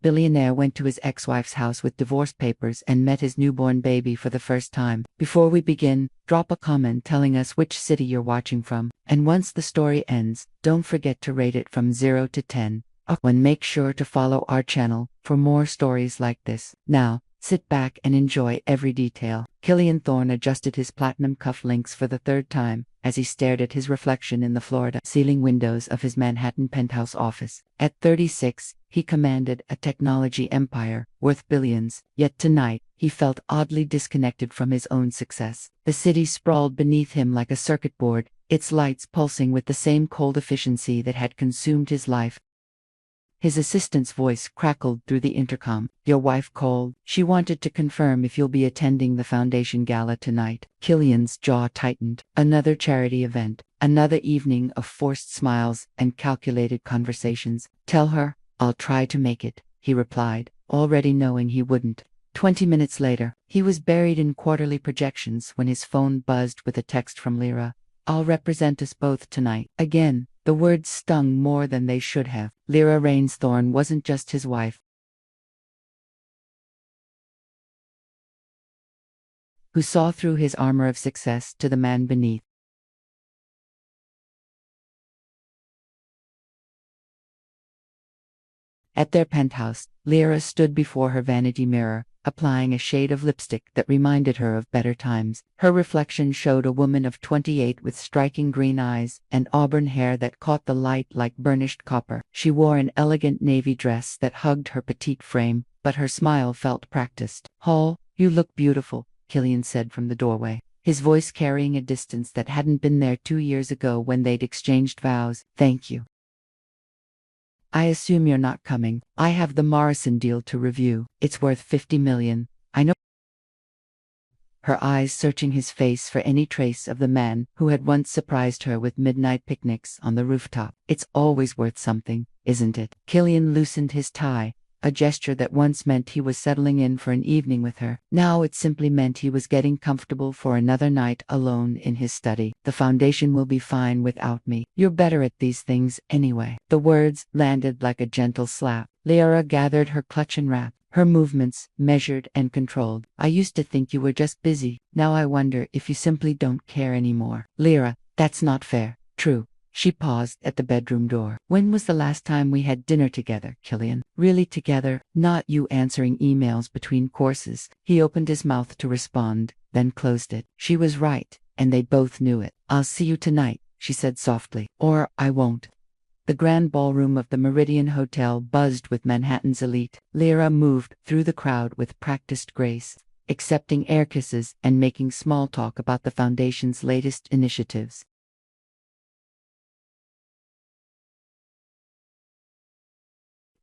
Billionaire went to his ex-wife's house with divorce papers and met his newborn baby for the first time. Before we begin, drop a comment telling us which city you're watching from. And once the story ends, don't forget to rate it from 0 to 10. Make sure to follow our channel for more stories like this. Now, sit back and enjoy every detail. Killian Thorne adjusted his platinum cufflinks for the third time as he stared at his reflection in the Florida ceiling windows of his Manhattan penthouse office. At 36, he commanded a technology empire worth billions, yet tonight, he felt oddly disconnected from his own success. The city sprawled beneath him like a circuit board, its lights pulsing with the same cold efficiency that had consumed his life. His assistant's voice crackled through the intercom. "Your wife called. She wanted to confirm if you'll be attending the foundation gala tonight." Killian's jaw tightened. Another charity event. Another evening of forced smiles and calculated conversations. "Tell her, I'll try to make it," he replied, already knowing he wouldn't. 20 minutes later, he was buried in quarterly projections when his phone buzzed with a text from Lyra. "I'll represent us both tonight." Again, the words stung more than they should have. Lyra Rains Thorne wasn't just his wife, who saw through his armor of success to the man beneath. At their penthouse, Lyra stood before her vanity mirror, applying a shade of lipstick that reminded her of better times. Her reflection showed a woman of 28 with striking green eyes and auburn hair that caught the light like burnished copper. She wore an elegant navy dress that hugged her petite frame, but her smile felt practiced. "Hall, you look beautiful," Killian said from the doorway, his voice carrying a distance that hadn't been there 2 years ago when they'd exchanged vows. "Thank you. I assume you're not coming. I have the Morrison deal to review. It's worth $50 million. I know." Her eyes searching his face for any trace of the man who had once surprised her with midnight picnics on the rooftop. "It's always worth something, isn't it?" Killian loosened his tie, a gesture that once meant he was settling in for an evening with her. Now it simply meant he was getting comfortable for another night alone in his study. "The foundation will be fine without me. You're better at these things anyway." The words landed like a gentle slap. Lyra gathered her clutch and wrap, her movements measured and controlled. "I used to think you were just busy. Now I wonder if you simply don't care anymore." "Lyra, that's not fair." "True." She paused at the bedroom door. "When was the last time we had dinner together, Killian? Really together, not you answering emails between courses." He opened his mouth to respond, then closed it. She was right, and they both knew it. "I'll see you tonight," she said softly. "Or I won't." The grand ballroom of the Meridian Hotel buzzed with Manhattan's elite. Lyra moved through the crowd with practiced grace, accepting air kisses and making small talk about the foundation's latest initiatives.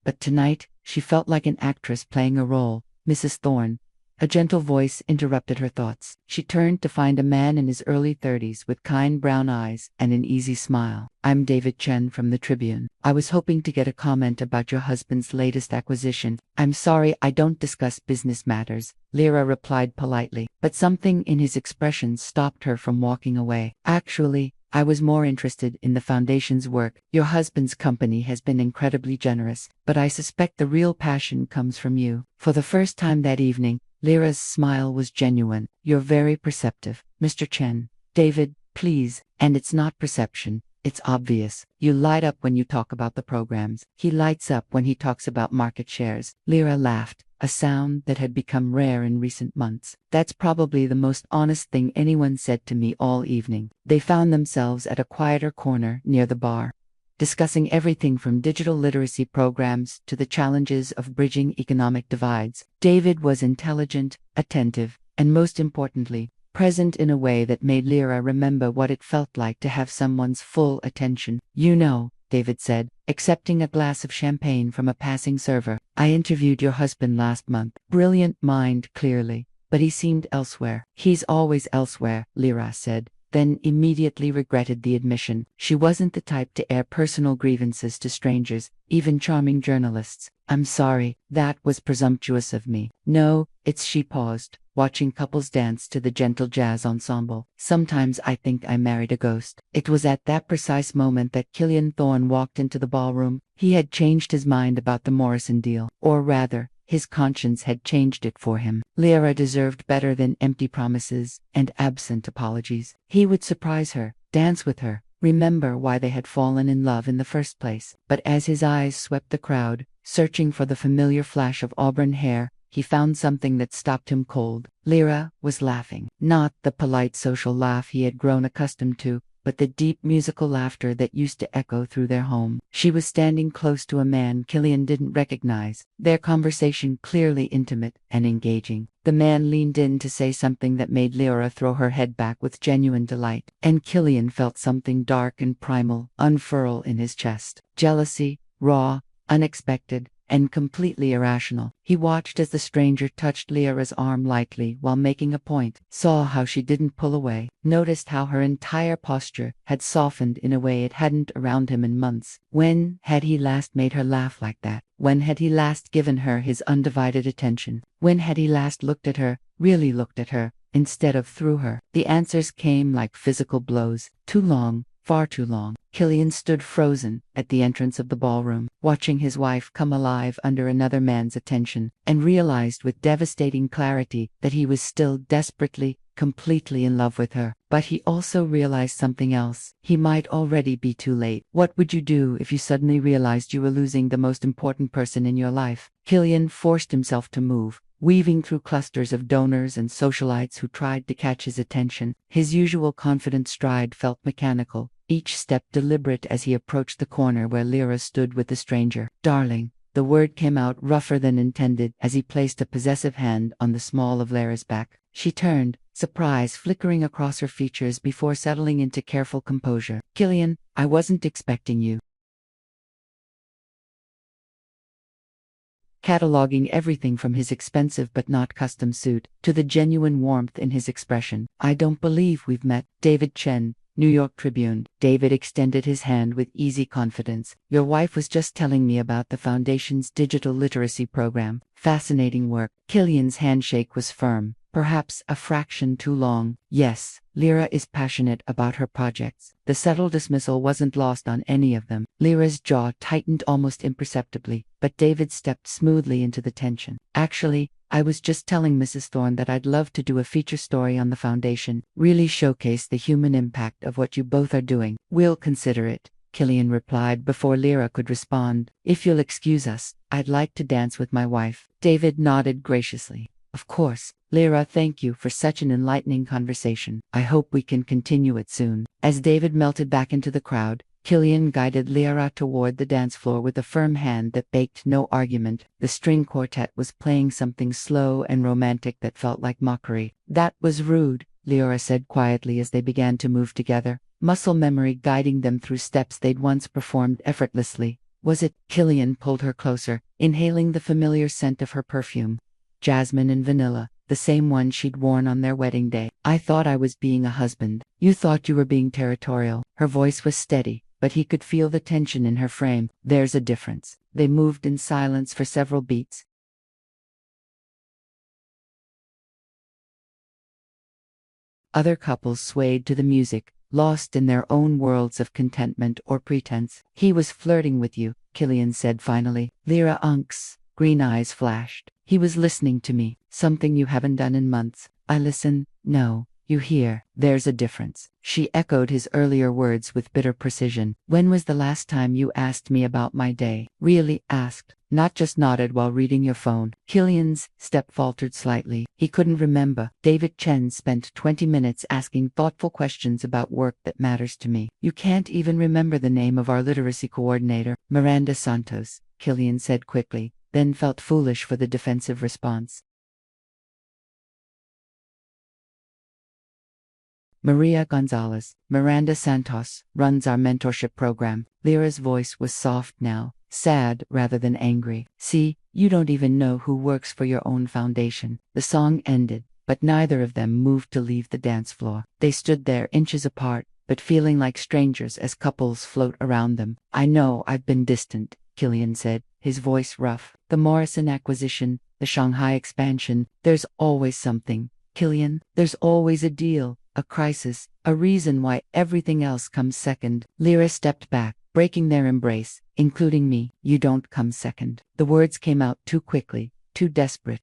But tonight, she felt like an actress playing a role. "Mrs. Thorne." A gentle voice interrupted her thoughts. She turned to find a man in his early 30s with kind brown eyes and an easy smile. "I'm David Chen from the Tribune. I was hoping to get a comment about your husband's latest acquisition." "I'm sorry, I don't discuss business matters," Lyra replied politely, but something in his expression stopped her from walking away. "Actually, I was more interested in the foundation's work. Your husband's company has been incredibly generous, but I suspect the real passion comes from you." For the first time that evening, Lyra's smile was genuine. "You're very perceptive, Mr. Chen." "David, please." "And it's not perception. It's obvious. You light up when you talk about the programs." "He lights up when he talks about market shares." Lyra laughed, a sound that had become rare in recent months. "That's probably the most honest thing anyone said to me all evening." They found themselves at a quieter corner near the bar, discussing everything from digital literacy programs to the challenges of bridging economic divides. David was intelligent, attentive, and most importantly, present in a way that made Lyra remember what it felt like to have someone's full attention. "You know," David said, accepting a glass of champagne from a passing server, "I interviewed your husband last month. Brilliant mind, clearly, but he seemed elsewhere." "He's always elsewhere," Lyra said, then immediately regretted the admission. She wasn't the type to air personal grievances to strangers, even charming journalists. I'm sorry, that was presumptuous of me. No, it's she paused, watching couples dance to the gentle jazz ensemble. Sometimes I think I married a ghost. It was at that precise moment that Killian Thorne walked into the ballroom. He had changed his mind about the Morrison deal, or rather, his conscience had changed it for him. Lyra deserved better than empty promises and absent apologies. He would surprise her, dance with her, remember why they had fallen in love in the first place. But as his eyes swept the crowd, searching for the familiar flash of auburn hair, he found something that stopped him cold. Lyra was laughing. Not the polite social laugh he had grown accustomed to, but the deep musical laughter that used to echo through their home. She was standing close to a man Killian didn't recognize, their conversation clearly intimate and engaging. The man leaned in to say something that made Lyra throw her head back with genuine delight, and Killian felt something dark and primal unfurl in his chest. Jealousy, raw, unexpected, and completely irrational. He watched as the stranger touched Lyra's arm lightly while making a point, saw how she didn't pull away, noticed how her entire posture had softened in a way it hadn't around him in months. When had he last made her laugh like that? When had he last given her his undivided attention? When had he last looked at her, really looked at her, instead of through her? The answers came like physical blows. Too long. Far too long. Killian stood frozen at the entrance of the ballroom, watching his wife come alive under another man's attention, and realized with devastating clarity that he was still desperately, completely in love with her. But he also realized something else. He might already be too late. What would you do if you suddenly realized you were losing the most important person in your life? Killian forced himself to move, weaving through clusters of donors and socialites who tried to catch his attention. His usual confident stride felt mechanical, each step deliberate as he approached the corner where Lyra stood with the stranger. Darling. The word came out rougher than intended as he placed a possessive hand on the small of Lyra's back. She turned, surprise flickering across her features before settling into careful composure. Killian, I wasn't expecting you. Cataloging everything from his expensive but not custom suit to the genuine warmth in his expression. I don't believe we've met. David Chen, New York Tribune. David extended his hand with easy confidence. Your wife was just telling me about the Foundation's digital literacy program. Fascinating work. Killian's handshake was firm, perhaps a fraction too long. Yes, Lyra is passionate about her projects. The subtle dismissal wasn't lost on any of them. Lyra's jaw tightened almost imperceptibly, but David stepped smoothly into the tension. Actually, I was just telling Mrs. Thorne that I'd love to do a feature story on the Foundation, really showcase the human impact of what you both are doing. We'll consider it, Killian replied before Lyra could respond. If you'll excuse us, I'd like to dance with my wife. David nodded graciously. Of course, Lyra, thank you for such an enlightening conversation. I hope we can continue it soon. As David melted back into the crowd, Killian guided Lyra toward the dance floor with a firm hand that baked no argument. The string quartet was playing something slow and romantic that felt like mockery. That was rude, Lyra said quietly as they began to move together, muscle memory guiding them through steps they'd once performed effortlessly. Was it? Killian pulled her closer, inhaling the familiar scent of her perfume. Jasmine and vanilla, the same one she'd worn on their wedding day. I thought I was being a husband. You thought you were being territorial. Her voice was steady, but he could feel the tension in her frame. There's a difference. They moved in silence for several beats. Other couples swayed to the music, lost in their own worlds of contentment or pretense. He was flirting with you, Killian said finally. Lyra unks. Green eyes flashed. He was listening to me, something you haven't done in months. I listen. No, you hear. There's a difference. She echoed his earlier words with bitter precision. When was the last time you asked me about my day? Really asked, not just nodded while reading your phone. Killian's step faltered slightly. He couldn't remember. David Chen spent 20 minutes asking thoughtful questions about work that matters to me. You can't even remember the name of our literacy coordinator, Miranda Santos, Killian said quickly, then felt foolish for the defensive response. Maria Gonzalez, Miranda Santos, runs our mentorship program. Lyra's voice was soft now, sad rather than angry. See, you don't even know who works for your own foundation. The song ended, but neither of them moved to leave the dance floor. They stood there inches apart, but feeling like strangers as couples float around them. "I know I've been distant," Killian said, his voice rough. "The Morrison acquisition, the Shanghai expansion, there's always something. Killian, there's always a deal, a crisis, a reason why everything else comes second." Lyra stepped back, breaking their embrace, including me. "You don't come second." The words came out too quickly, too desperate.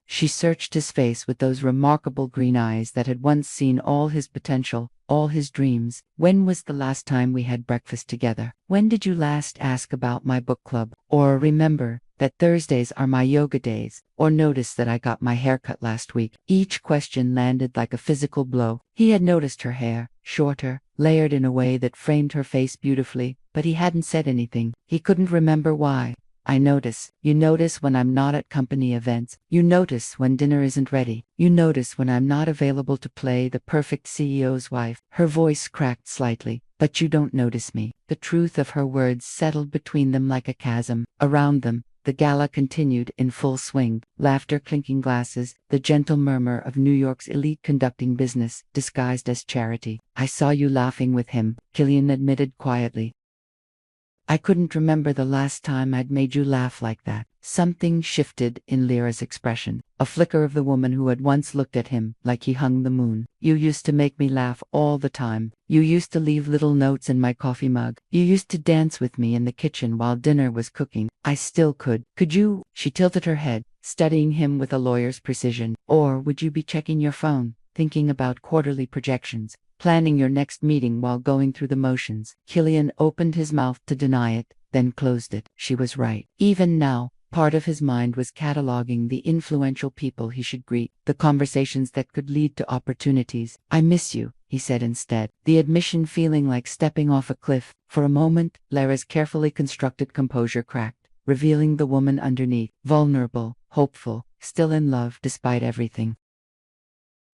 She searched his face with those remarkable green eyes that had once seen all his potential, all his dreams. "When was the last time we had breakfast together? When did you last ask about my book club? Or remember that Thursdays are my yoga days? Or notice that I got my hair cut last week?" Each question landed like a physical blow. He had noticed her hair, shorter, layered in a way that framed her face beautifully, but he hadn't said anything. He couldn't remember why. "I notice. You notice when I'm not at company events. You notice when dinner isn't ready. You notice when I'm not available to play the perfect CEO's wife." Her voice cracked slightly. "But you don't notice me." The truth of her words settled between them like a chasm. Around them, the gala continued in full swing, laughter clinking glasses, the gentle murmur of New York's elite conducting business, disguised as charity. "I saw you laughing with him," Killian admitted quietly. "I couldn't remember the last time I'd made you laugh like that." Something shifted in Lyra's expression, a flicker of the woman who had once looked at him like he hung the moon. "You used to make me laugh all the time. You used to leave little notes in my coffee mug. You used to dance with me in the kitchen while dinner was cooking. I still could. Could you?" She tilted her head, studying him with a lawyer's precision. "Or would you be checking your phone, thinking about quarterly projections, planning your next meeting while going through the motions?" Killian opened his mouth to deny it, then closed it. She was right. Even now, part of his mind was cataloging the influential people he should greet, the conversations that could lead to opportunities. "I miss you," he said instead, the admission feeling like stepping off a cliff. For a moment, Lyra's carefully constructed composure cracked, revealing the woman underneath, vulnerable, hopeful, still in love despite everything.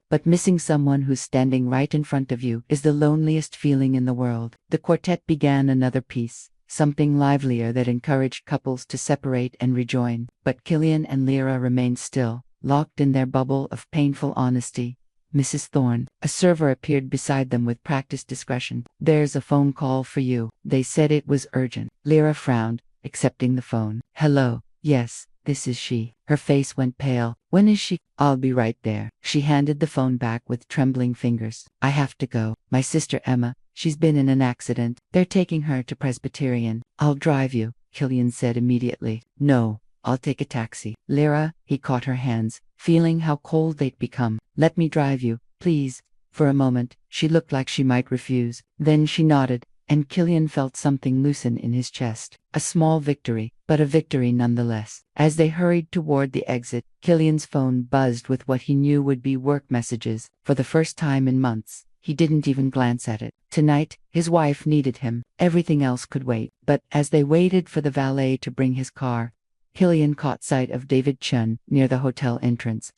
But missing someone who's standing right in front of you is the loneliest feeling in the world. The quartet began another piece, something livelier that encouraged couples to separate and rejoin. But Killian and Lyra remained still, locked in their bubble of painful honesty. "Mrs. Thorne." A server appeared beside them with practiced discretion. "There's a phone call for you." They said it was urgent. Lyra frowned, accepting the phone. "Hello. Yes, this is she." Her face went pale. "When is she?" "I'll be right there." She handed the phone back with trembling fingers. "I have to go. My sister Emma, she's been in an accident. They're taking her to Presbyterian." "I'll drive you," Killian said immediately. "No, I'll take a taxi." "Lyra," he caught her hands, feeling how cold they'd become. "Let me drive you, please." For a moment, she looked like she might refuse. Then she nodded, and Killian felt something loosen in his chest. A small victory, but a victory nonetheless. As they hurried toward the exit, Killian's phone buzzed with what he knew would be work messages. For the first time in months, he didn't even glance at it. Tonight, his wife needed him. Everything else could wait. But as they waited for the valet to bring his car, Killian caught sight of David Chun near the hotel entrance.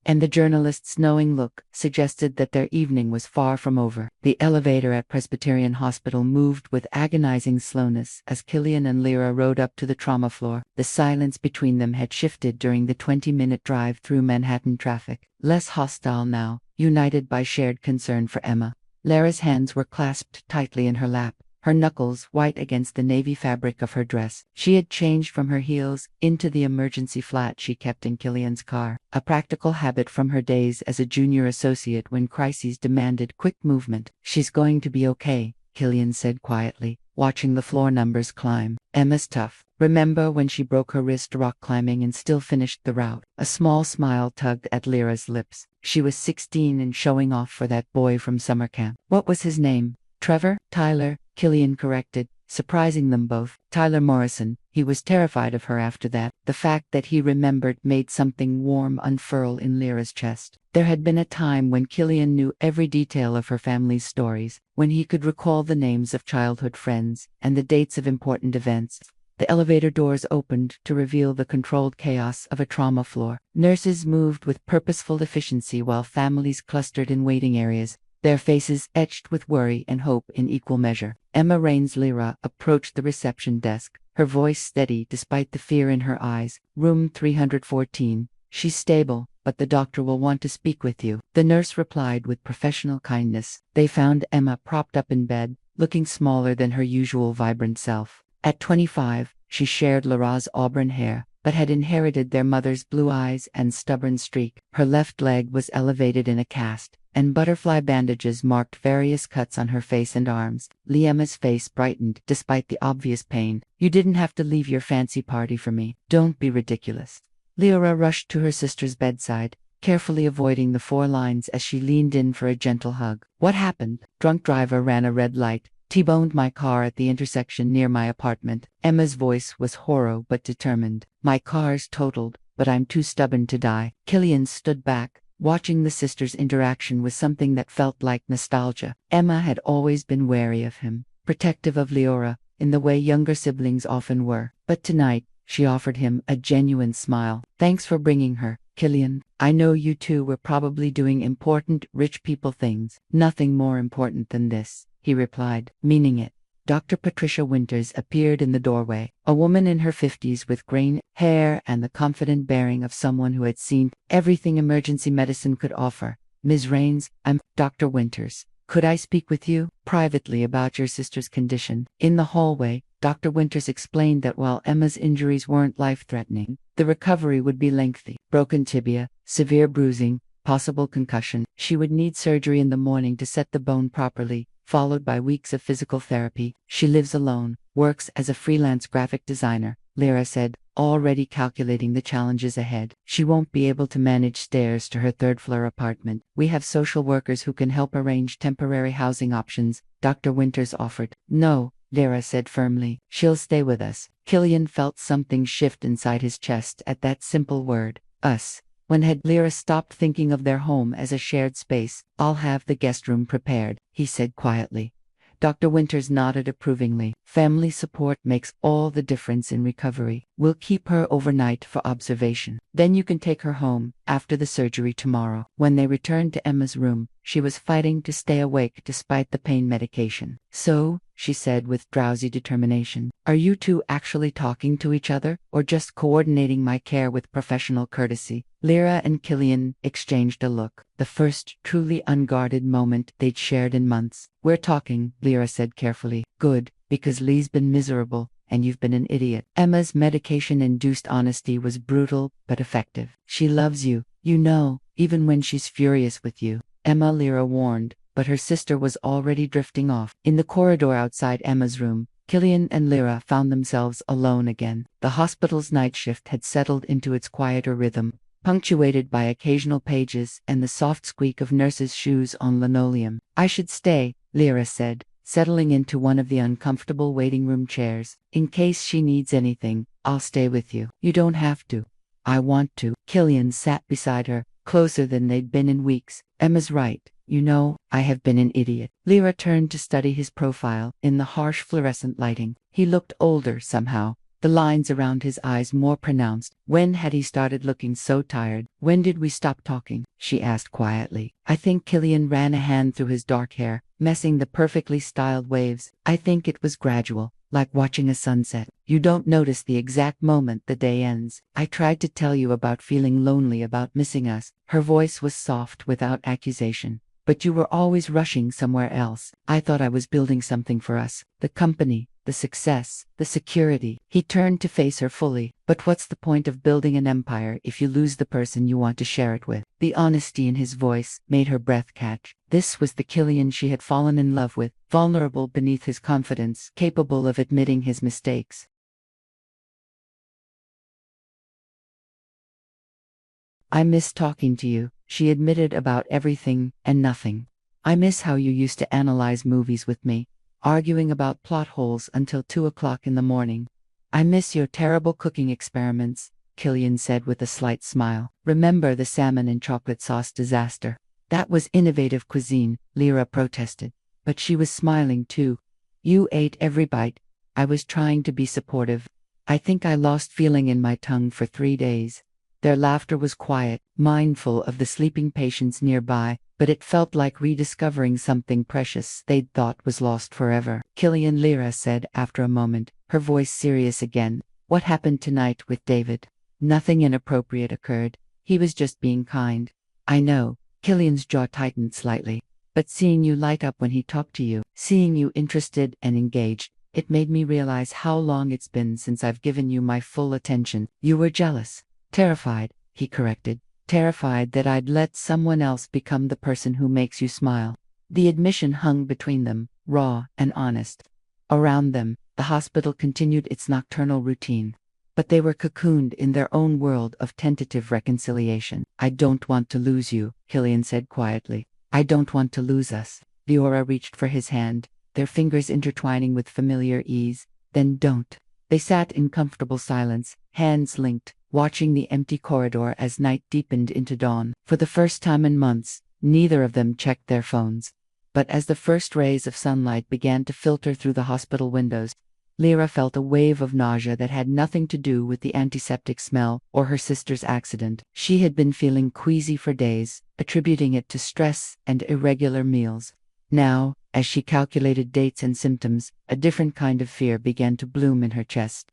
And the journalist's knowing look suggested that their evening was far from over. The elevator at Presbyterian Hospital moved with agonizing slowness as Killian and Lyra rode up to the trauma floor. The silence between them had shifted during the 20-minute drive through Manhattan traffic, less hostile now, united by shared concern for Emma. Lyra's hands were clasped tightly in her lap, her knuckles white against the navy fabric of her dress. She had changed from her heels into the emergency flat she kept in Killian's car, a practical habit from her days as a junior associate when crises demanded quick movement. "She's going to be okay," Killian said quietly, watching the floor numbers climb. "Emma's tough. Remember when she broke her wrist rock climbing and still finished the route?" A small smile tugged at Lyra's lips. She was 16 and showing off for that boy from summer camp. "What was his name?" "Trevor?" "Tyler," Killian corrected, surprising them both. "Tyler Morrison." He was terrified of her after that. The fact that he remembered made something warm unfurl in Lyra's chest. There had been a time when Killian knew every detail of her family's stories, when he could recall the names of childhood friends and the dates of important events. The elevator doors opened to reveal the controlled chaos of a trauma floor. Nurses moved with purposeful efficiency while families clustered in waiting areas, their faces etched with worry and hope in equal measure. Emma Raines Lyra approached the reception desk, her voice steady despite the fear in her eyes. "Room 314. She's stable," but the doctor will want to speak with you," the nurse replied with professional kindness. They found Emma propped up in bed, looking smaller than her usual vibrant self. At 25, she shared Laura's auburn hair, but had inherited their mother's blue eyes and stubborn streak. Her left leg was elevated in a cast, and butterfly bandages marked various cuts on her face and arms. Emma's face brightened despite the obvious pain. "You didn't have to leave your fancy party for me. Don't be ridiculous." Lyra rushed to her sister's bedside, carefully avoiding the 4 lines as she leaned in for a gentle hug. "What happened?" "Drunk driver ran a red light, T-boned my car at the intersection near my apartment." Emma's voice was hollow but determined. "My car's totaled, but I'm too stubborn to die." Killian stood back, watching the sisters' interaction with something that felt like nostalgia. Emma had always been wary of him, protective of Leora, in the way younger siblings often were. But tonight, she offered him a genuine smile. "Thanks for bringing her, Killian. I know you two were probably doing important, rich people things." "Nothing more important than this," he replied, meaning it. Dr. Patricia Winters appeared in the doorway, a woman in her 50s with graying hair and the confident bearing of someone who had seen everything emergency medicine could offer. "Ms. Rains, I'm Dr. Winters. Could I speak with you privately about your sister's condition?" In the hallway, Dr. Winters explained that while Emma's injuries weren't life-threatening, the recovery would be lengthy. Broken tibia, severe bruising, possible concussion. She would need surgery in the morning to set the bone properly, followed by weeks of physical therapy. "She lives alone, works as a freelance graphic designer," Lyra said, already calculating the challenges ahead. "She won't be able to manage stairs to her third-floor apartment. We have social workers who can help arrange temporary housing options," Dr. Winters offered. "No," Lyra said firmly. "She'll stay with us." Killian felt something shift inside his chest at that simple word, us. When had Lyra stopped thinking of their home as a shared space? "I'll have the guest room prepared," he said quietly. Dr. Winters nodded approvingly. "Family support makes all the difference in recovery. We'll keep her overnight for observation. Then you can take her home after the surgery tomorrow." When they returned to Emma's room, she was fighting to stay awake despite the pain medication. "So," she said with drowsy determination, "are you two actually talking to each other, or just coordinating my care with professional courtesy?" Lyra and Killian exchanged a look, the first truly unguarded moment they'd shared in months. "We're talking," Lyra said carefully. "Good, because Lee's been miserable, and you've been an idiot." Emma's medication-induced honesty was brutal but effective. "She loves you, you know, even when she's furious with you," Emma, Lyra warned, but her sister was already drifting off. In the corridor outside Emma's room, Killian and Lyra found themselves alone again. The hospital's night shift had settled into its quieter rhythm, punctuated by occasional pages and the soft squeak of nurses' shoes on linoleum. "I should stay," Lyra said, settling into one of the uncomfortable waiting room chairs. "In case she needs anything, I'll stay with you." "You don't have to." "I want to." Killian sat beside her, closer than they'd been in weeks. "Emma's right. You know, I have been an idiot." Lyra turned to study his profile in the harsh fluorescent lighting. He looked older somehow, the lines around his eyes more pronounced. "When had he started looking so tired?" "When did we stop talking?" she asked quietly. I think Killian ran a hand through his dark hair, messing the perfectly styled waves. "I think it was gradual, like watching a sunset. You don't notice the exact moment the day ends. I tried to tell you about feeling lonely, about missing us." Her voice was soft without accusation. "But you were always rushing somewhere else. I thought I was building something for us. The company, the success, the security." He turned to face her fully. "But what's the point of building an empire if you lose the person you want to share it with?" The honesty in his voice made her breath catch. This was the Killian she had fallen in love with, vulnerable beneath his confidence, capable of admitting his mistakes. "I miss talking to you," she admitted, "about everything and nothing. I miss how you used to analyze movies with me, arguing about plot holes until 2 o'clock in the morning. I miss your terrible cooking experiments," Killian said with a slight smile. "Remember the salmon and chocolate sauce disaster?" "That was innovative cuisine," Lyra protested. But she was smiling too. "You ate every bite." I was trying to be supportive. "I think I lost feeling in my tongue for 3 days." Their laughter was quiet, mindful of the sleeping patients nearby, but it felt like rediscovering something precious they'd thought was lost forever. "Killian," Lyra said after a moment, her voice serious again, "what happened tonight with David?" "Nothing inappropriate occurred. He was just being kind. I know. Killian's jaw tightened slightly. But seeing you light up when he talked to you, seeing you interested and engaged, it made me realize how long it's been since I've given you my full attention. You were jealous. Terrified, he corrected. Terrified that I'd let someone else become the person who makes you smile. The admission hung between them, raw and honest. Around them, the hospital continued its nocturnal routine. But they were cocooned in their own world of tentative reconciliation. I don't want to lose you, Killian said quietly. I don't want to lose us. Leora reached for his hand, their fingers intertwining with familiar ease. Then don't. They sat in comfortable silence, hands linked, watching the empty corridor as night deepened into dawn. For the first time in months, neither of them checked their phones. But as the first rays of sunlight began to filter through the hospital windows, Lyra felt a wave of nausea that had nothing to do with the antiseptic smell or her sister's accident. She had been feeling queasy for days, attributing it to stress and irregular meals. Now, as she calculated dates and symptoms, a different kind of fear began to bloom in her chest.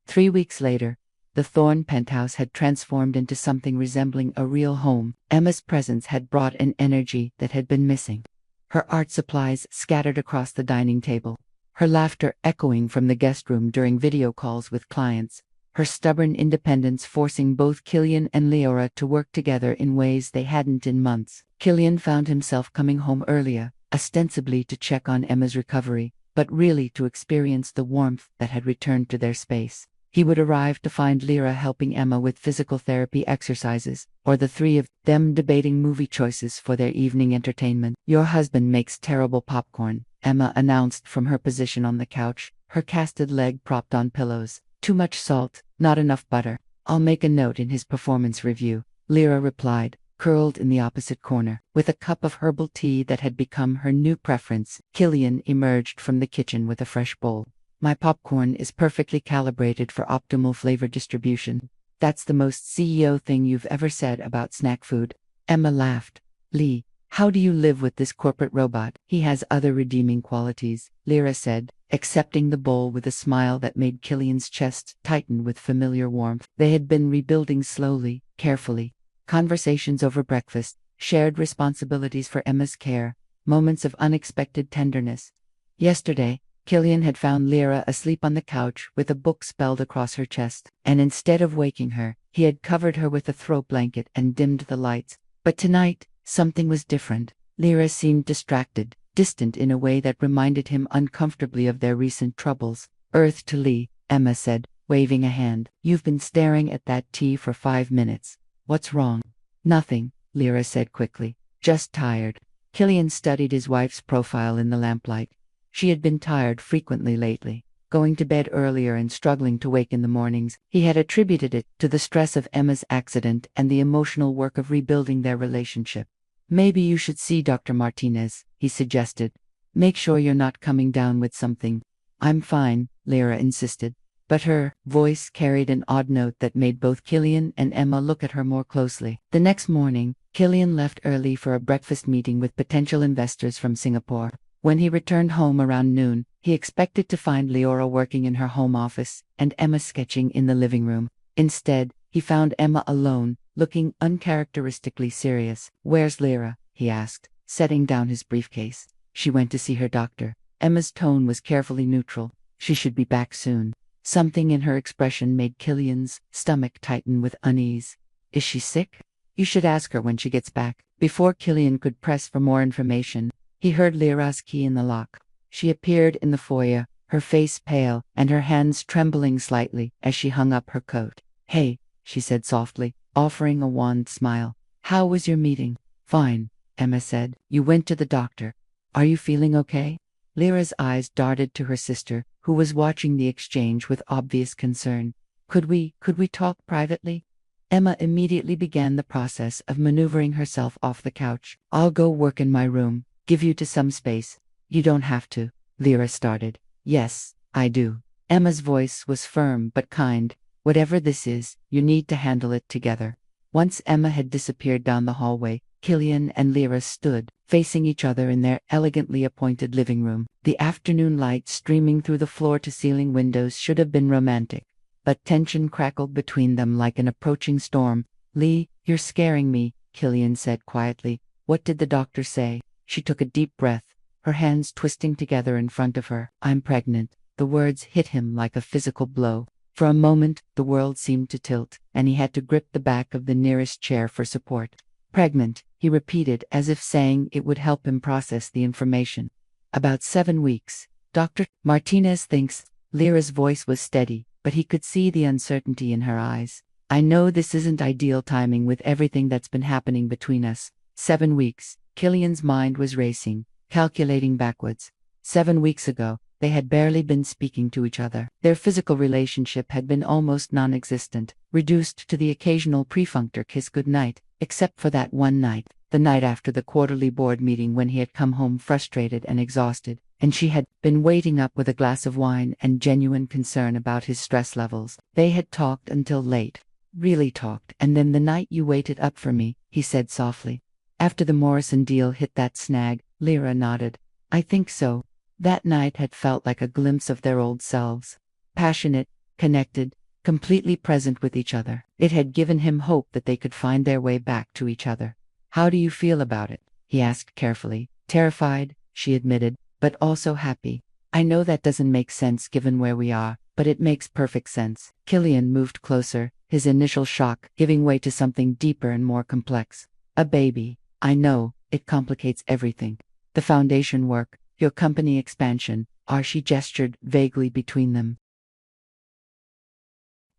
3 weeks later, the Thorn penthouse had transformed into something resembling a real home. Emma's presence had brought an energy that had been missing. Her art supplies scattered across the dining table, her laughter echoing from the guest room during video calls with clients, her stubborn independence forcing both Killian and Leora to work together in ways they hadn't in months. Killian found himself coming home earlier, ostensibly to check on Emma's recovery, but really to experience the warmth that had returned to their space. He would arrive to find Lyra helping Emma with physical therapy exercises, or the three of them debating movie choices for their evening entertainment. Your husband makes terrible popcorn, Emma announced from her position on the couch, her casted leg propped on pillows. Too much salt, not enough butter. I'll make a note in his performance review, Lyra replied, curled in the opposite corner. With a cup of herbal tea that had become her new preference, Killian emerged from the kitchen with a fresh bowl. My popcorn is perfectly calibrated for optimal flavor distribution. That's the most CEO thing you've ever said about snack food. Emma laughed. Lee, how do you live with this corporate robot? He has other redeeming qualities, Lyra said, accepting the bowl with a smile that made Killian's chest tighten with familiar warmth. They had been rebuilding slowly, carefully. Conversations over breakfast, shared responsibilities for Emma's care, moments of unexpected tenderness. Yesterday, Killian had found Lyra asleep on the couch with a book spelled across her chest, and instead of waking her, he had covered her with a throw blanket and dimmed the lights. But tonight, something was different. Lyra seemed distracted, distant in a way that reminded him uncomfortably of their recent troubles. Earth to Lee, Emma said, waving a hand. You've been staring at that tea for 5 minutes. What's wrong? Nothing, Lyra said quickly. Just tired. Killian studied his wife's profile in the lamplight. She had been tired frequently lately, going to bed earlier and struggling to wake in the mornings. He had attributed it to the stress of Emma's accident and the emotional work of rebuilding their relationship. Maybe you should see Dr. Martinez, he suggested. Make sure you're not coming down with something. I'm fine, Lyra insisted. But her voice carried an odd note that made both Killian and Emma look at her more closely. The next morning, Killian left early for a breakfast meeting with potential investors from Singapore. When he returned home around noon, he expected to find Leora working in her home office and Emma sketching in the living room. Instead, he found Emma alone, looking uncharacteristically serious. Where's Lyra? He asked, setting down his briefcase. She went to see her doctor. Emma's tone was carefully neutral. She should be back soon. Something in her expression made Killian's stomach tighten with unease. Is she sick? You should ask her when she gets back. Before Killian could press for more information, he heard Lyra's key in the lock. She appeared in the foyer, her face pale and her hands trembling slightly as she hung up her coat. Hey, she said softly, offering a wan smile. How was your meeting? Fine, Emma said. You went to the doctor. Are you feeling okay? Lyra's eyes darted to her sister, who was watching the exchange with obvious concern. Could we talk privately? Emma immediately began the process of maneuvering herself off the couch. I'll go work in my room. Give you to some space. You don't have to, Lyra started. Yes, I do. Emma's voice was firm but kind. Whatever this is, you need to handle it together. Once Emma had disappeared down the hallway, Killian and Lyra stood, facing each other in their elegantly appointed living room. The afternoon light streaming through the floor-to-ceiling windows should have been romantic, but tension crackled between them like an approaching storm. Lee, you're scaring me, Killian said quietly. What did the doctor say? She took a deep breath, her hands twisting together in front of her. I'm pregnant. The words hit him like a physical blow. For a moment, the world seemed to tilt, and he had to grip the back of the nearest chair for support. Pregnant, he repeated as if saying it would help him process the information. About 7 weeks. Dr. Martinez thinks. Lyra's voice was steady, but he could see the uncertainty in her eyes. I know this isn't ideal timing with everything that's been happening between us. 7 weeks. Killian's mind was racing, calculating backwards. 7 weeks ago, they had barely been speaking to each other. Their physical relationship had been almost non-existent, reduced to the occasional perfunctor kiss goodnight, except for that one night, the night after the quarterly board meeting when he had come home frustrated and exhausted, and she had been waiting up with a glass of wine and genuine concern about his stress levels. They had talked until late. Really talked. And then the night you waited up for me, he said softly. After the Morrison deal hit that snag, Lyra nodded. I think so. That night had felt like a glimpse of their old selves. Passionate, connected, completely present with each other. It had given him hope that they could find their way back to each other. How do you feel about it? He asked carefully. Terrified, she admitted, but also happy. I know that doesn't make sense given where we are, but it makes perfect sense. Killian moved closer, his initial shock giving way to something deeper and more complex. A baby. I know, it complicates everything. The foundation work, your company expansion, she gestured vaguely between them.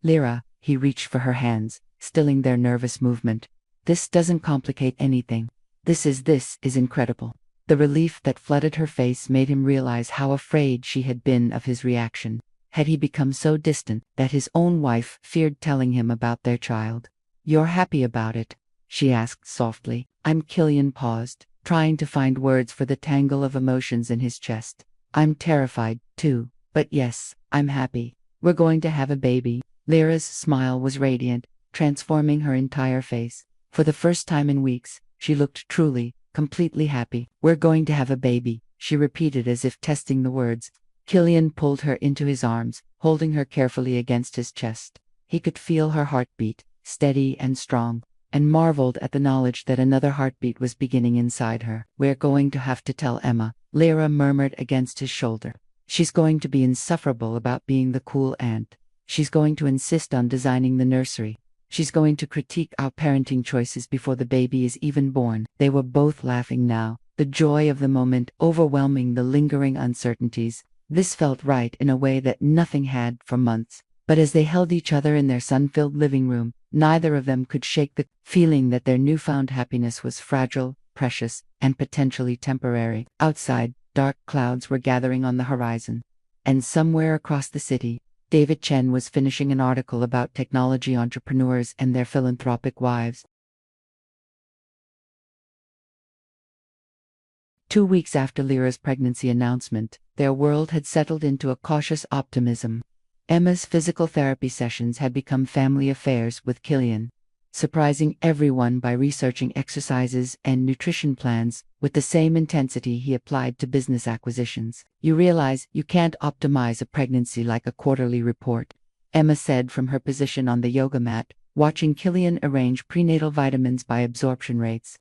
Lyra, he reached for her hands, stilling their nervous movement. This doesn't complicate anything. This is incredible. The relief that flooded her face made him realize how afraid she had been of his reaction. Had he become so distant that his own wife feared telling him about their child? You're happy about it? She asked softly. Killian paused, trying to find words for the tangle of emotions in his chest. I'm terrified, too, but yes, I'm happy. We're going to have a baby. Lyra's smile was radiant, transforming her entire face. For the first time in weeks, she looked truly, completely happy. We're going to have a baby, she repeated as if testing the words. Killian pulled her into his arms, holding her carefully against his chest. He could feel her heartbeat, steady and strong, and marveled at the knowledge that another heartbeat was beginning inside her. We're going to have to tell Emma, Lyra murmured against his shoulder. She's going to be insufferable about being the cool aunt. She's going to insist on designing the nursery. She's going to critique our parenting choices before the baby is even born. They were both laughing now, the joy of the moment overwhelming the lingering uncertainties. This felt right in a way that nothing had for months. But as they held each other in their sun-filled living room, neither of them could shake the feeling that their newfound happiness was fragile, precious, and potentially temporary. Outside, dark clouds were gathering on the horizon. And somewhere across the city, David Chen was finishing an article about technology entrepreneurs and their philanthropic wives. 2 weeks after Lyra's pregnancy announcement, their world had settled into a cautious optimism. Emma's physical therapy sessions had become family affairs with Killian, surprising everyone by researching exercises and nutrition plans with the same intensity he applied to business acquisitions. You realize you can't optimize a pregnancy like a quarterly report, Emma said from her position on the yoga mat, watching Killian arrange prenatal vitamins by absorption rates.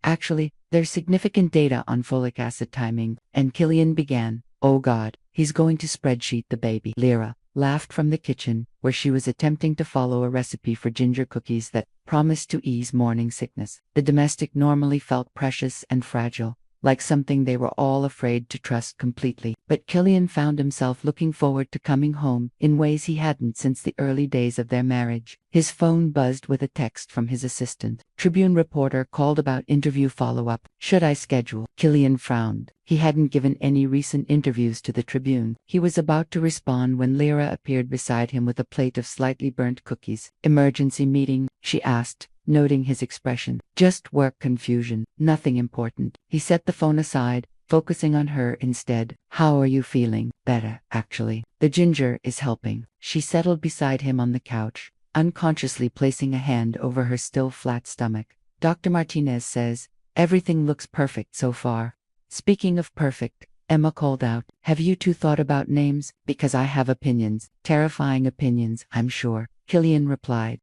Actually, there's significant data on folic acid timing, and Killian began. Oh God, he's going to spreadsheet the baby. Lyra laughed from the kitchen, where she was attempting to follow a recipe for ginger cookies that promised to ease morning sickness. The domestic normally felt precious and fragile, like something they were all afraid to trust completely. But Killian found himself looking forward to coming home in ways he hadn't since the early days of their marriage. His phone buzzed with a text from his assistant. Tribune reporter called about interview follow-up. Should I schedule? Killian frowned. He hadn't given any recent interviews to the Tribune. He was about to respond when Lyra appeared beside him with a plate of slightly burnt cookies. Emergency meeting? She asked, noting his expression. Just work confusion, nothing important. He set the phone aside, focusing on her instead. How are you feeling? Better, actually. The ginger is helping. She settled beside him on the couch, unconsciously placing a hand over her still flat stomach. Dr. Martinez says, everything looks perfect so far. Speaking of perfect, Emma called out, have you two thought about names? Because I have opinions, terrifying opinions, I'm sure. Killian replied.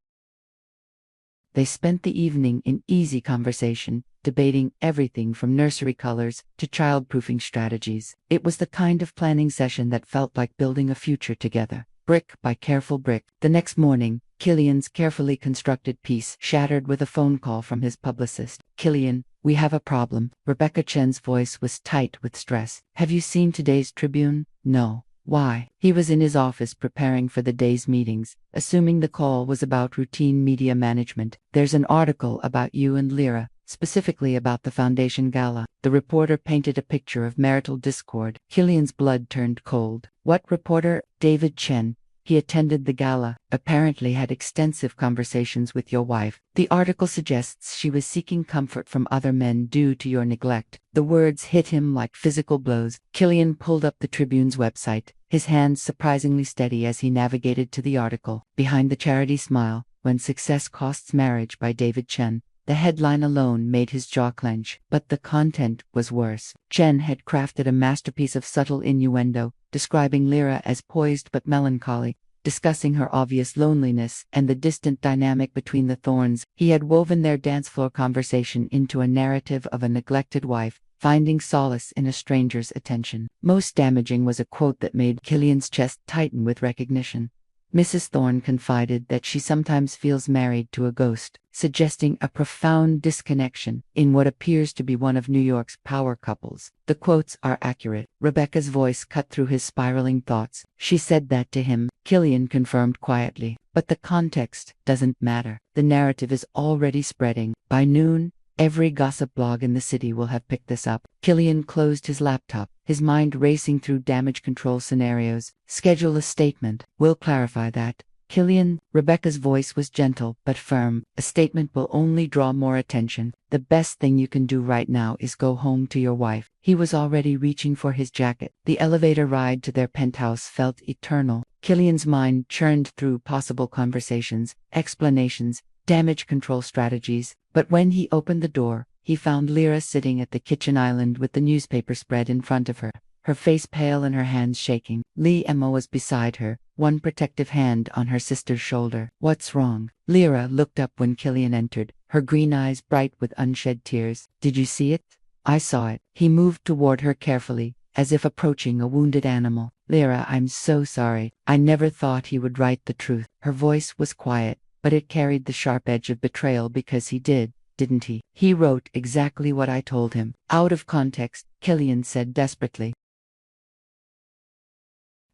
They spent the evening in easy conversation, debating everything from nursery colors to childproofing strategies. It was the kind of planning session that felt like building a future together, brick by careful brick. The next morning, Killian's carefully constructed piece shattered with a phone call from his publicist. "Killian, we have a problem." Rebecca Chen's voice was tight with stress. "Have you seen today's Tribune?" "No." "Why?" He was in his office preparing for the day's meetings, assuming the call was about routine media management. "There's an article about you and Lyra, specifically about the Foundation Gala." The reporter painted a picture of marital discord. Killian's blood turned cold. "What reporter?" "David Chen. He attended the gala, apparently had extensive conversations with your wife. The article suggests she was seeking comfort from other men due to your neglect." The words hit him like physical blows. Killian pulled up the Tribune's website, his hands surprisingly steady as he navigated to the article. "Behind the Charity Smile, When Success Costs Marriage" by David Chen. The headline alone made his jaw clench, but the content was worse. Chen had crafted a masterpiece of subtle innuendo, describing Lyra as poised but melancholy, discussing her obvious loneliness and the distant dynamic between the Thorns. He had woven their dance floor conversation into a narrative of a neglected wife, finding solace in a stranger's attention. Most damaging was a quote that made Killian's chest tighten with recognition. Mrs. Thorne confided that she sometimes feels married to a ghost, suggesting a profound disconnection in what appears to be one of New York's power couples. The quotes are accurate. Rebecca's voice cut through his spiraling thoughts. "She said that to him," Killian confirmed quietly. "But the context doesn't matter. The narrative is already spreading. By noon, every gossip blog in the city will have picked this up." Killian closed his laptop, his mind racing through damage control scenarios. "Schedule a statement. We'll clarify that." "Killian," Rebecca's voice was gentle but firm, "a statement will only draw more attention. The best thing you can do right now is go home to your wife." He was already reaching for his jacket. The elevator ride to their penthouse felt eternal. Killian's mind churned through possible conversations, explanations, damage control strategies, but when he opened the door, he found Lyra sitting at the kitchen island with the newspaper spread in front of her, her face pale and her hands shaking. Emma was beside her, one protective hand on her sister's shoulder. "What's wrong?" Lyra looked up when Killian entered, her green eyes bright with unshed tears. "Did you see it?" "I saw it." He moved toward her carefully, as if approaching a wounded animal. "Lyra, I'm so sorry. I never thought he would write the truth." Her voice was quiet, but it carried the sharp edge of betrayal because he didn't he? "He wrote exactly what I told him." Out of context, Killian said desperately,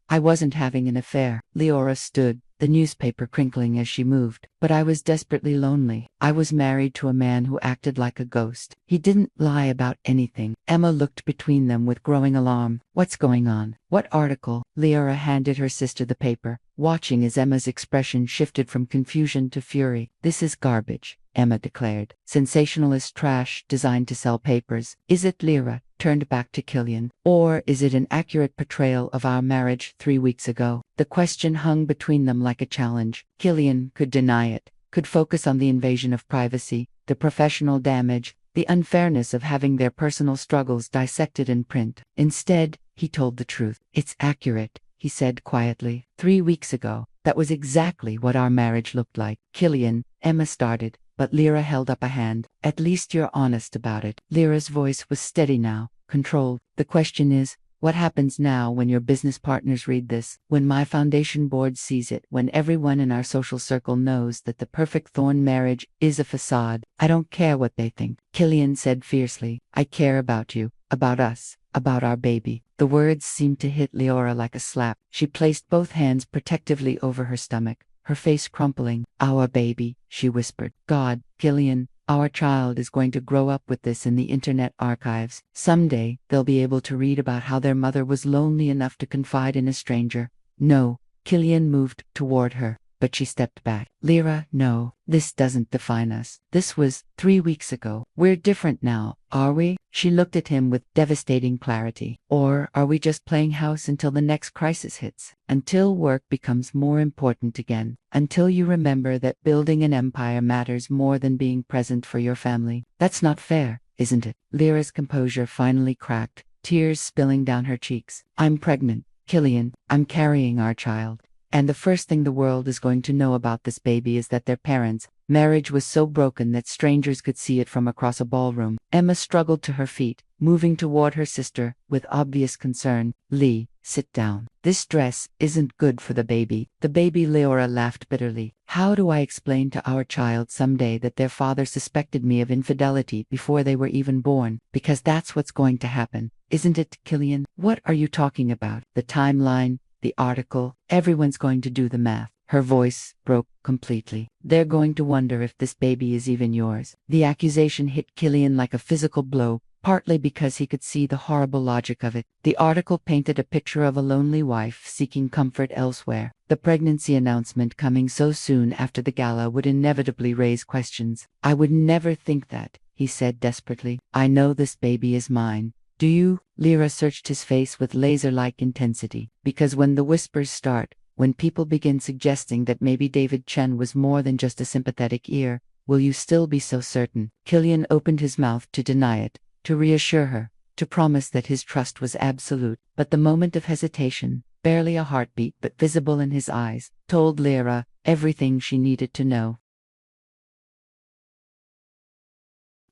"I wasn't having an affair." Leora stood, the newspaper crinkling as she moved. "But I was desperately lonely. I was married to a man who acted like a ghost. He didn't lie about anything." Emma looked between them with growing alarm. "What's going on?" "What article?" Leora handed her sister the paper, watching as Emma's expression shifted from confusion to fury. "This is garbage," Emma declared. "Sensationalist trash designed to sell papers." "Is it?" Lyra turned back to Killian. "Or is it an accurate portrayal of our marriage 3 weeks ago?" The question hung between them like a challenge. Killian could deny it, could focus on the invasion of privacy, the professional damage, the unfairness of having their personal struggles dissected in print. Instead, he told the truth. "It's accurate," he said quietly. 3 weeks ago, that was exactly what our marriage looked like." "Killian," Emma started, but Lyra held up a hand. "At least you're honest about it." Lyra's voice was steady now, controlled. "The question is, what happens now when your business partners read this, when my foundation board sees it, when everyone in our social circle knows that the perfect Thorn marriage is a facade?" "I don't care what they think," Killian said fiercely. "I care about you, about us, about our baby." The words seemed to hit Leora like a slap. She placed both hands protectively over her stomach, her face crumpling. "Our baby," she whispered. "God, Killian, our child is going to grow up with this in the internet archives. Someday, they'll be able to read about how their mother was lonely enough to confide in a stranger." "No." Killian moved toward her, but she stepped back. "Lyra, no. This doesn't define us. This was 3 weeks ago. We're different now, are we?" She looked at him with devastating clarity. "Or are we just playing house until the next crisis hits? Until work becomes more important again? Until you remember that building an empire matters more than being present for your family? That's not fair, isn't it?" Lyra's composure finally cracked, tears spilling down her cheeks. "I'm pregnant, Killian. I'm carrying our child. And the first thing the world is going to know about this baby is that their parents Marriage was so broken that strangers could see it from across a ballroom. Emma struggled to her feet, moving toward her sister with obvious concern. Lee, sit down. This dress isn't good for the baby. The baby. Leora laughed bitterly. How do I explain to our child someday that their father suspected me of infidelity before they were even born? Because that's what's going to happen, isn't it, Killian? What are you talking about? The timeline, the article, everyone's going to do the math. Her voice broke completely. They're going to wonder if this baby is even yours. The accusation hit Killian like a physical blow, partly because he could see the horrible logic of it. The article painted a picture of a lonely wife seeking comfort elsewhere. The pregnancy announcement coming so soon after the gala would inevitably raise questions. I would never think that, he said desperately. I know this baby is mine. Do you? Lyra searched his face with laser-like intensity. Because when the whispers start, when people begin suggesting that maybe David Chen was more than just a sympathetic ear, will you still be so certain? Killian opened his mouth to deny it, to reassure her, to promise that his trust was absolute, but the moment of hesitation, barely a heartbeat but visible in his eyes, told Lyra everything she needed to know.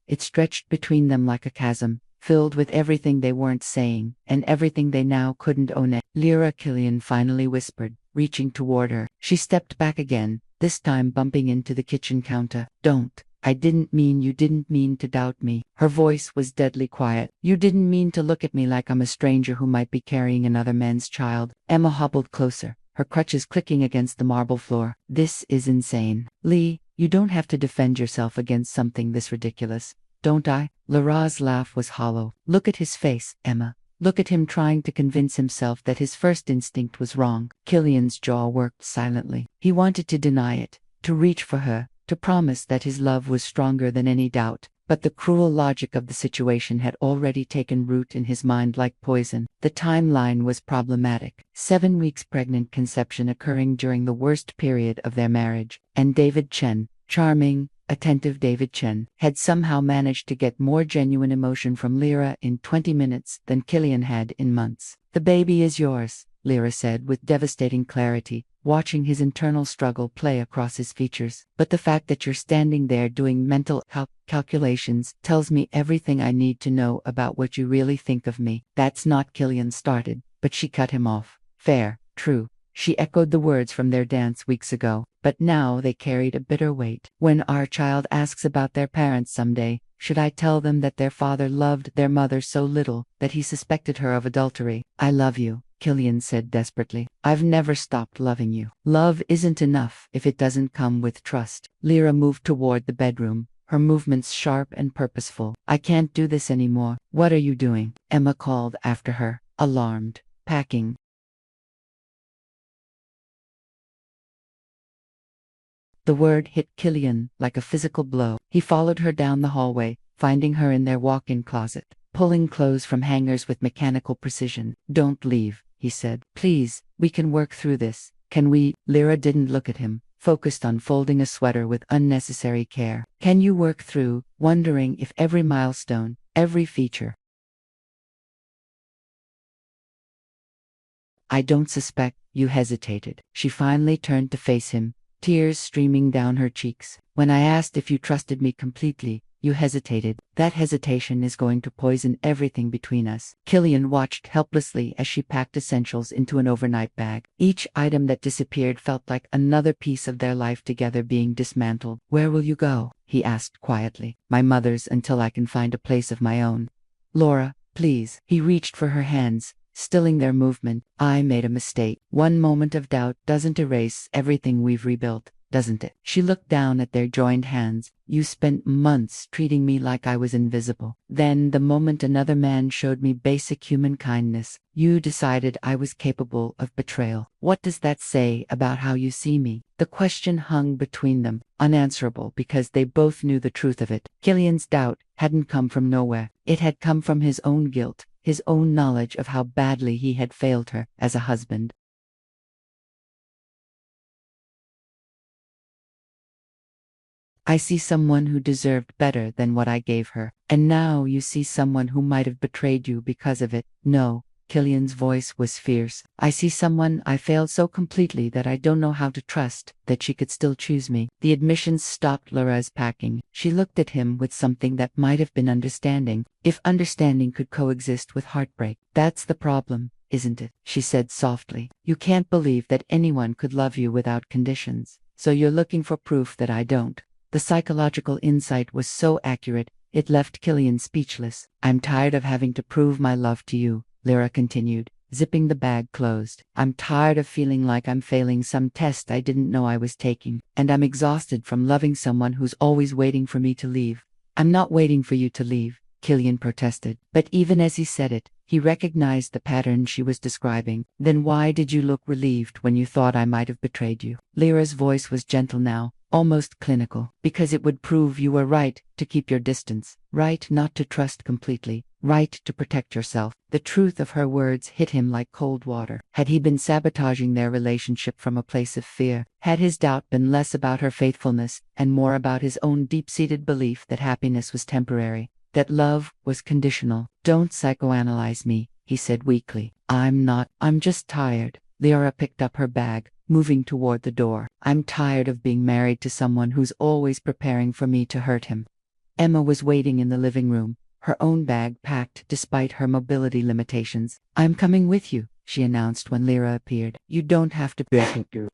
It stretched between them like a chasm, filled with everything they weren't saying, and everything they now couldn't own. Lyra, Killian finally whispered, reaching toward her. She stepped back again, this time bumping into the kitchen counter. Don't. I didn't mean. You didn't mean to doubt me. Her voice was deadly quiet. You didn't mean to look at me like I'm a stranger who might be carrying another man's child. Emma hobbled closer, her crutches clicking against the marble floor. This is insane. Lee, you don't have to defend yourself against something this ridiculous. Don't I? Lyra's laugh was hollow. Look at his face, Emma. Look at him trying to convince himself that his first instinct was wrong. Killian's jaw worked silently. He wanted to deny it, to reach for her, to promise that his love was stronger than any doubt. But the cruel logic of the situation had already taken root in his mind like poison. The timeline was problematic. 7 weeks pregnant, conception occurring during the worst period of their marriage. And David Chen, charming, attentive David Chen, had somehow managed to get more genuine emotion from Lyra in 20 minutes than Killian had in months. The baby is yours, Lyra said with devastating clarity, watching his internal struggle play across his features. But the fact that you're standing there doing mental calculations tells me everything I need to know about what you really think of me. That's not. Killian started, but she cut him off. Fair, true. She echoed the words from their dance weeks ago, but now they carried a bitter weight. When our child asks about their parents someday, should I tell them that their father loved their mother so little that he suspected her of adultery? I love you, Killian said desperately. I've never stopped loving you. Love isn't enough if it doesn't come with trust. Lyra moved toward the bedroom, her movements sharp and purposeful. I can't do this anymore. What are you doing? Emma called after her, alarmed. Packing. The word hit Killian like a physical blow. He followed her down the hallway, finding her in their walk-in closet, pulling clothes from hangers with mechanical precision. Don't leave, he said. Please, we can work through this. Can we? Lyra didn't look at him, focused on folding a sweater with unnecessary care. Can you work through, wondering if every milestone, every feature? I don't suspect. You hesitated. She finally turned to face him, tears streaming down her cheeks. When I asked if you trusted me completely, you hesitated. That hesitation is going to poison everything between us. Killian watched helplessly as she packed essentials into an overnight bag. Each item that disappeared felt like another piece of their life together being dismantled. Where will you go? He asked quietly. My mother's until I can find a place of my own. Laura, please. He reached for her hands, stilling their movement. I made a mistake. One moment of doubt doesn't erase everything we've rebuilt, doesn't it? She looked down at their joined hands. You spent months treating me like I was invisible. Then, the moment another man showed me basic human kindness, you decided I was capable of betrayal. What does that say about how you see me? The question hung between them, unanswerable because they both knew the truth of it. Killian's doubt hadn't come from nowhere. It had come from his own guilt, his own knowledge of how badly he had failed her as a husband. I see someone who deserved better than what I gave her, and now you see someone who might have betrayed you because of it. No, Killian's voice was fierce. I see someone I failed so completely that I don't know how to trust that she could still choose me. The admissions stopped Laura's packing. She looked at him with something that might have been understanding, if understanding could coexist with heartbreak. That's the problem, isn't it? She said softly. You can't believe that anyone could love you without conditions. So you're looking for proof that I don't. The psychological insight was so accurate, it left Killian speechless. I'm tired of having to prove my love to you, Lyra continued, zipping the bag closed. I'm tired of feeling like I'm failing some test I didn't know I was taking, and I'm exhausted from loving someone who's always waiting for me to leave. I'm not waiting for you to leave, Killian protested. But even as he said it, he recognized the pattern she was describing. Then why did you look relieved when you thought I might have betrayed you? Lyra's voice was gentle now, almost clinical. Because it would prove you were right to keep your distance, right not to trust completely, right to protect yourself. The truth of her words hit him like cold water. Had he been sabotaging their relationship from a place of fear? Had his doubt been less about her faithfulness and more about his own deep-seated belief that happiness was temporary, that love was conditional? Don't psychoanalyze me, he said weakly. I'm just tired. Lyra picked up her bag, moving toward the door. I'm tired of being married to someone who's always preparing for me to hurt him. Emma was waiting in the living room, her own bag packed despite her mobility limitations. I'm coming with you, she announced when Lyra appeared. You don't have to.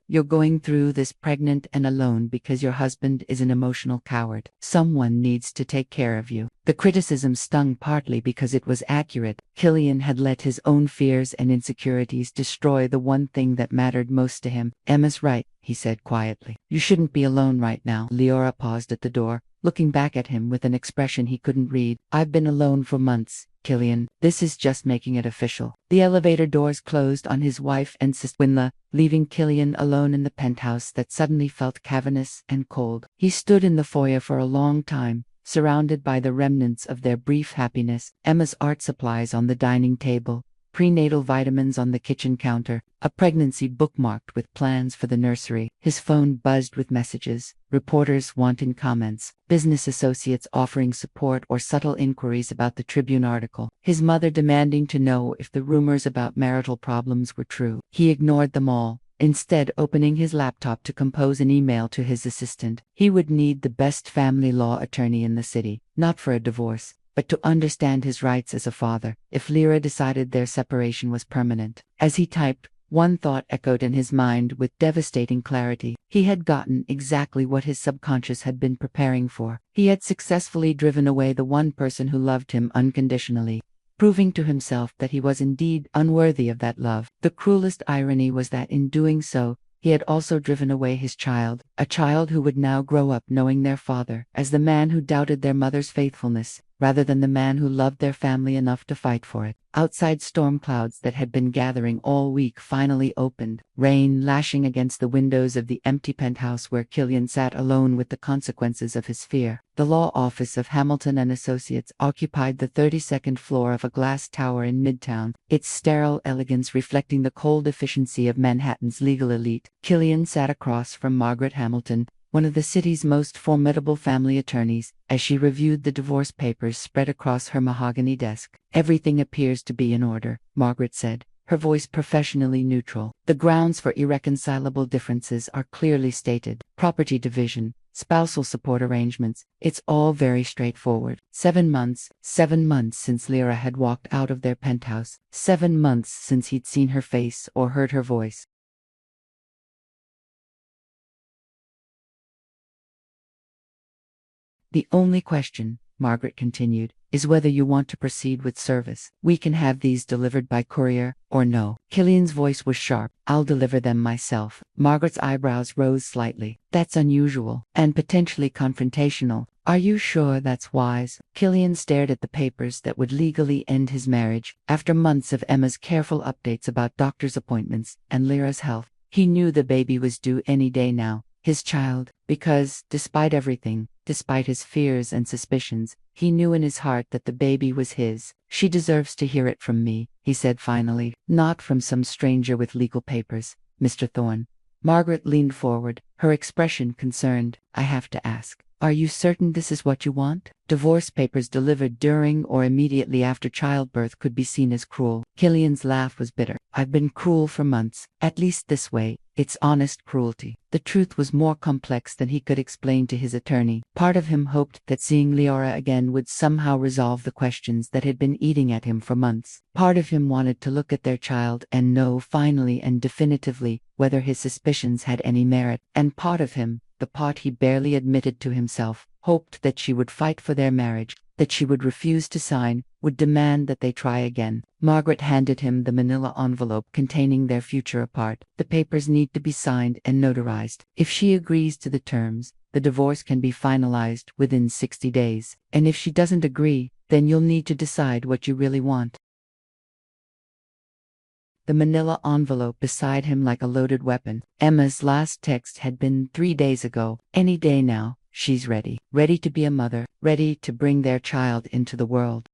You're going through this pregnant and alone because your husband is an emotional coward. Someone needs to take care of you. The criticism stung partly because it was accurate. Killian had let his own fears and insecurities destroy the one thing that mattered most to him. Emma's right, he said quietly. You shouldn't be alone right now. Leora paused at the door, looking back at him with an expression he couldn't read. I've been alone for months, Killian. This is just making it official. The elevator doors closed on his wife and sister Winla, leaving Killian alone in the penthouse that suddenly felt cavernous and cold. He stood in the foyer for a long time, surrounded by the remnants of their brief happiness. Emma's art supplies on the dining table, prenatal vitamins on the kitchen counter, a pregnancy bookmarked with plans for the nursery. His phone buzzed with messages, reporters wanting comments, business associates offering support or subtle inquiries about the Tribune article, his mother demanding to know if the rumors about marital problems were true. He ignored them all, instead opening his laptop to compose an email to his assistant. He would need the best family law attorney in the city, not for a divorce, but to understand his rights as a father, if Lyra decided their separation was permanent. As he typed, one thought echoed in his mind with devastating clarity. He had gotten exactly what his subconscious had been preparing for. He had successfully driven away the one person who loved him unconditionally, proving to himself that he was indeed unworthy of that love. The cruelest irony was that in doing so, he had also driven away his child, a child who would now grow up knowing their father as the man who doubted their mother's faithfulness, rather than the man who loved their family enough to fight for it. Outside, storm clouds that had been gathering all week finally opened, rain lashing against the windows of the empty penthouse where Killian sat alone with the consequences of his fear. The law office of Hamilton and Associates occupied the 32nd floor of a glass tower in Midtown, its sterile elegance reflecting the cold efficiency of Manhattan's legal elite. Killian sat across from Margaret Hamilton, one of the city's most formidable family attorneys, as she reviewed the divorce papers spread across her mahogany desk. Everything appears to be in order, Margaret said, her voice professionally neutral. The grounds for irreconcilable differences are clearly stated. Property division, spousal support arrangements, it's all very straightforward. 7 months since Lyra had walked out of their penthouse. 7 months since he'd seen her face or heard her voice. The only question, Margaret continued, is whether you want to proceed with service. We can have these delivered by courier, or no. Killian's voice was sharp. I'll deliver them myself. Margaret's eyebrows rose slightly. That's unusual, and potentially confrontational. Are you sure that's wise? Killian stared at the papers that would legally end his marriage. After months of Emma's careful updates about doctor's appointments and Lyra's health, he knew the baby was due any day now. His child, because, despite everything, despite his fears and suspicions, he knew in his heart that the baby was his. She deserves to hear it from me, he said finally, not from some stranger with legal papers, Mr. Thorne. Margaret leaned forward, her expression concerned. I have to ask, are you certain this is what you want? Divorce papers delivered during or immediately after childbirth could be seen as cruel. Killian's laugh was bitter. I've been cruel for months. At least this way, it's honest cruelty. The truth was more complex than he could explain to his attorney. Part of him hoped that seeing Leora again would somehow resolve the questions that had been eating at him for months. Part of him wanted to look at their child and know finally and definitively whether his suspicions had any merit. And part of him, the part he barely admitted to himself, hoped that she would fight for their marriage, that she would refuse to sign, would demand that they try again. Margaret handed him the manila envelope containing their future apart. The papers need to be signed and notarized. If she agrees to the terms, the divorce can be finalized within 60 days. And if she doesn't agree, then you'll need to decide what you really want. The manila envelope beside him like a loaded weapon. Emma's last text had been 3 days ago. Any day now. She's ready. Ready to be a mother. Ready to bring their child into the world.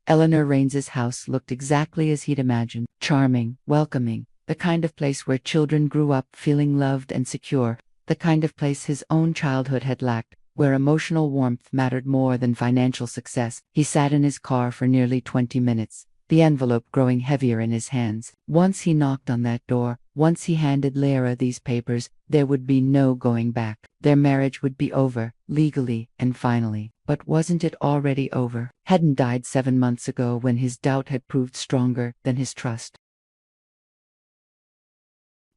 Eleanor Raines's house looked exactly as he'd imagined. Charming, welcoming, the kind of place where children grew up feeling loved and secure, the kind of place his own childhood had lacked, where emotional warmth mattered more than financial success. He sat in his car for nearly 20 minutes, the envelope growing heavier in his hands. Once he knocked on that door, once he handed Leora these papers, there would be no going back. Their marriage would be over, legally and finally. But wasn't it already over? Hadn't died 7 months ago when his doubt had proved stronger than his trust.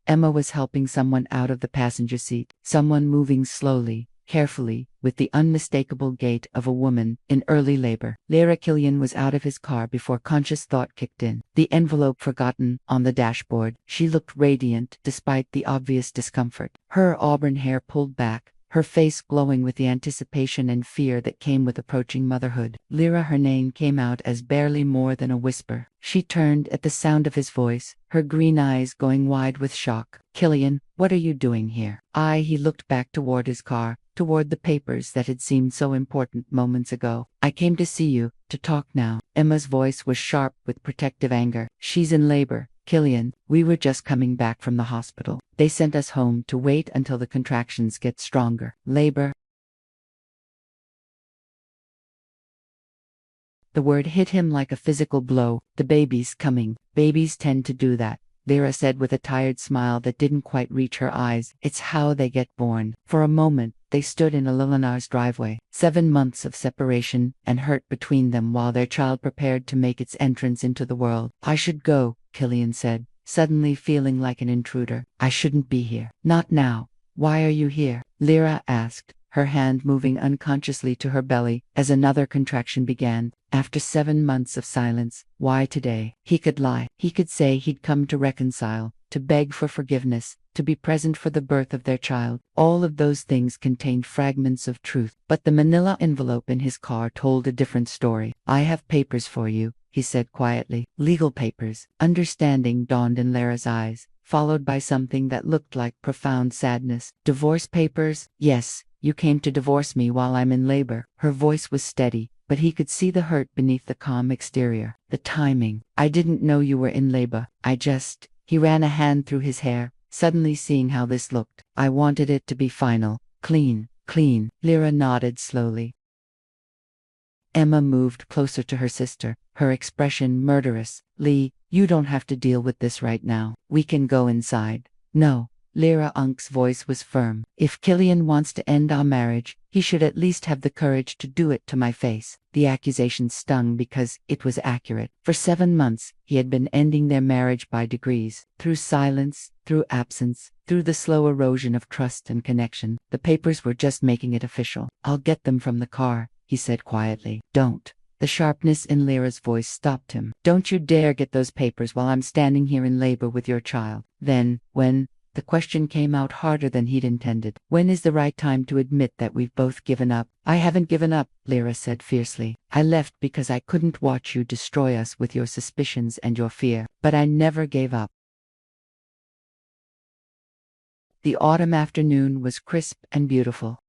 Emma was helping someone out of the passenger seat, someone moving slowly, carefully, with the unmistakable gait of a woman in early labor. Leora Killian was out of his car before conscious thought kicked in. The envelope forgotten on the dashboard. She looked radiant despite the obvious discomfort. Her auburn hair pulled back, her face glowing with the anticipation and fear that came with approaching motherhood. Lyra, her name came out as barely more than a whisper. She turned at the sound of his voice, her green eyes going wide with shock. Killian, what are you doing here? He looked back toward his car, toward the papers that had seemed so important moments ago. I came to see you, to talk now. Emma's voice was sharp with protective anger. She's in labor. Killian, we were just coming back from the hospital. They sent us home to wait until the contractions get stronger. Labor. The word hit him like a physical blow. The baby's coming. Babies tend to do that, Lyra said with a tired smile that didn't quite reach her eyes. It's how they get born. For a moment, they stood in Lilinar's driveway. 7 months of separation and hurt between them while their child prepared to make its entrance into the world. I should go, Killian said, suddenly feeling like an intruder. I shouldn't be here. Not now. Why are you here? Lyra asked, her hand moving unconsciously to her belly as another contraction began. After 7 months of silence, why today? He could lie. He could say he'd come to reconcile, to beg for forgiveness, to be present for the birth of their child. All of those things contained fragments of truth, but the manila envelope in his car told a different story. I have papers for you, he said quietly. Legal papers. Understanding dawned in Lyra's eyes, followed by something that looked like profound sadness. Divorce papers? Yes, you came to divorce me while I'm in labor. Her voice was steady, but he could see the hurt beneath the calm exterior. The timing. I didn't know you were in labor. He ran a hand through his hair, suddenly seeing how this looked. I wanted it to be final. Clean. Lyra nodded slowly. Emma moved closer to her sister, her expression murderous. Lee, you don't have to deal with this right now. We can go inside. No. Lyra Unk's voice was firm. If Killian wants to end our marriage, he should at least have the courage to do it to my face. The accusation stung because it was accurate. For 7 months, he had been ending their marriage by degrees, through silence, through absence, through the slow erosion of trust and connection. The papers were just making it official. I'll get them from the car, he said quietly. Don't. The sharpness in Lyra's voice stopped him. Don't you dare get those papers while I'm standing here in labor with your child. Then, when? The question came out harder than he'd intended. When is the right time to admit that we've both given up? I haven't given up, Lyra said fiercely. I left because I couldn't watch you destroy us with your suspicions and your fear. But I never gave up. The autumn afternoon was crisp and beautiful.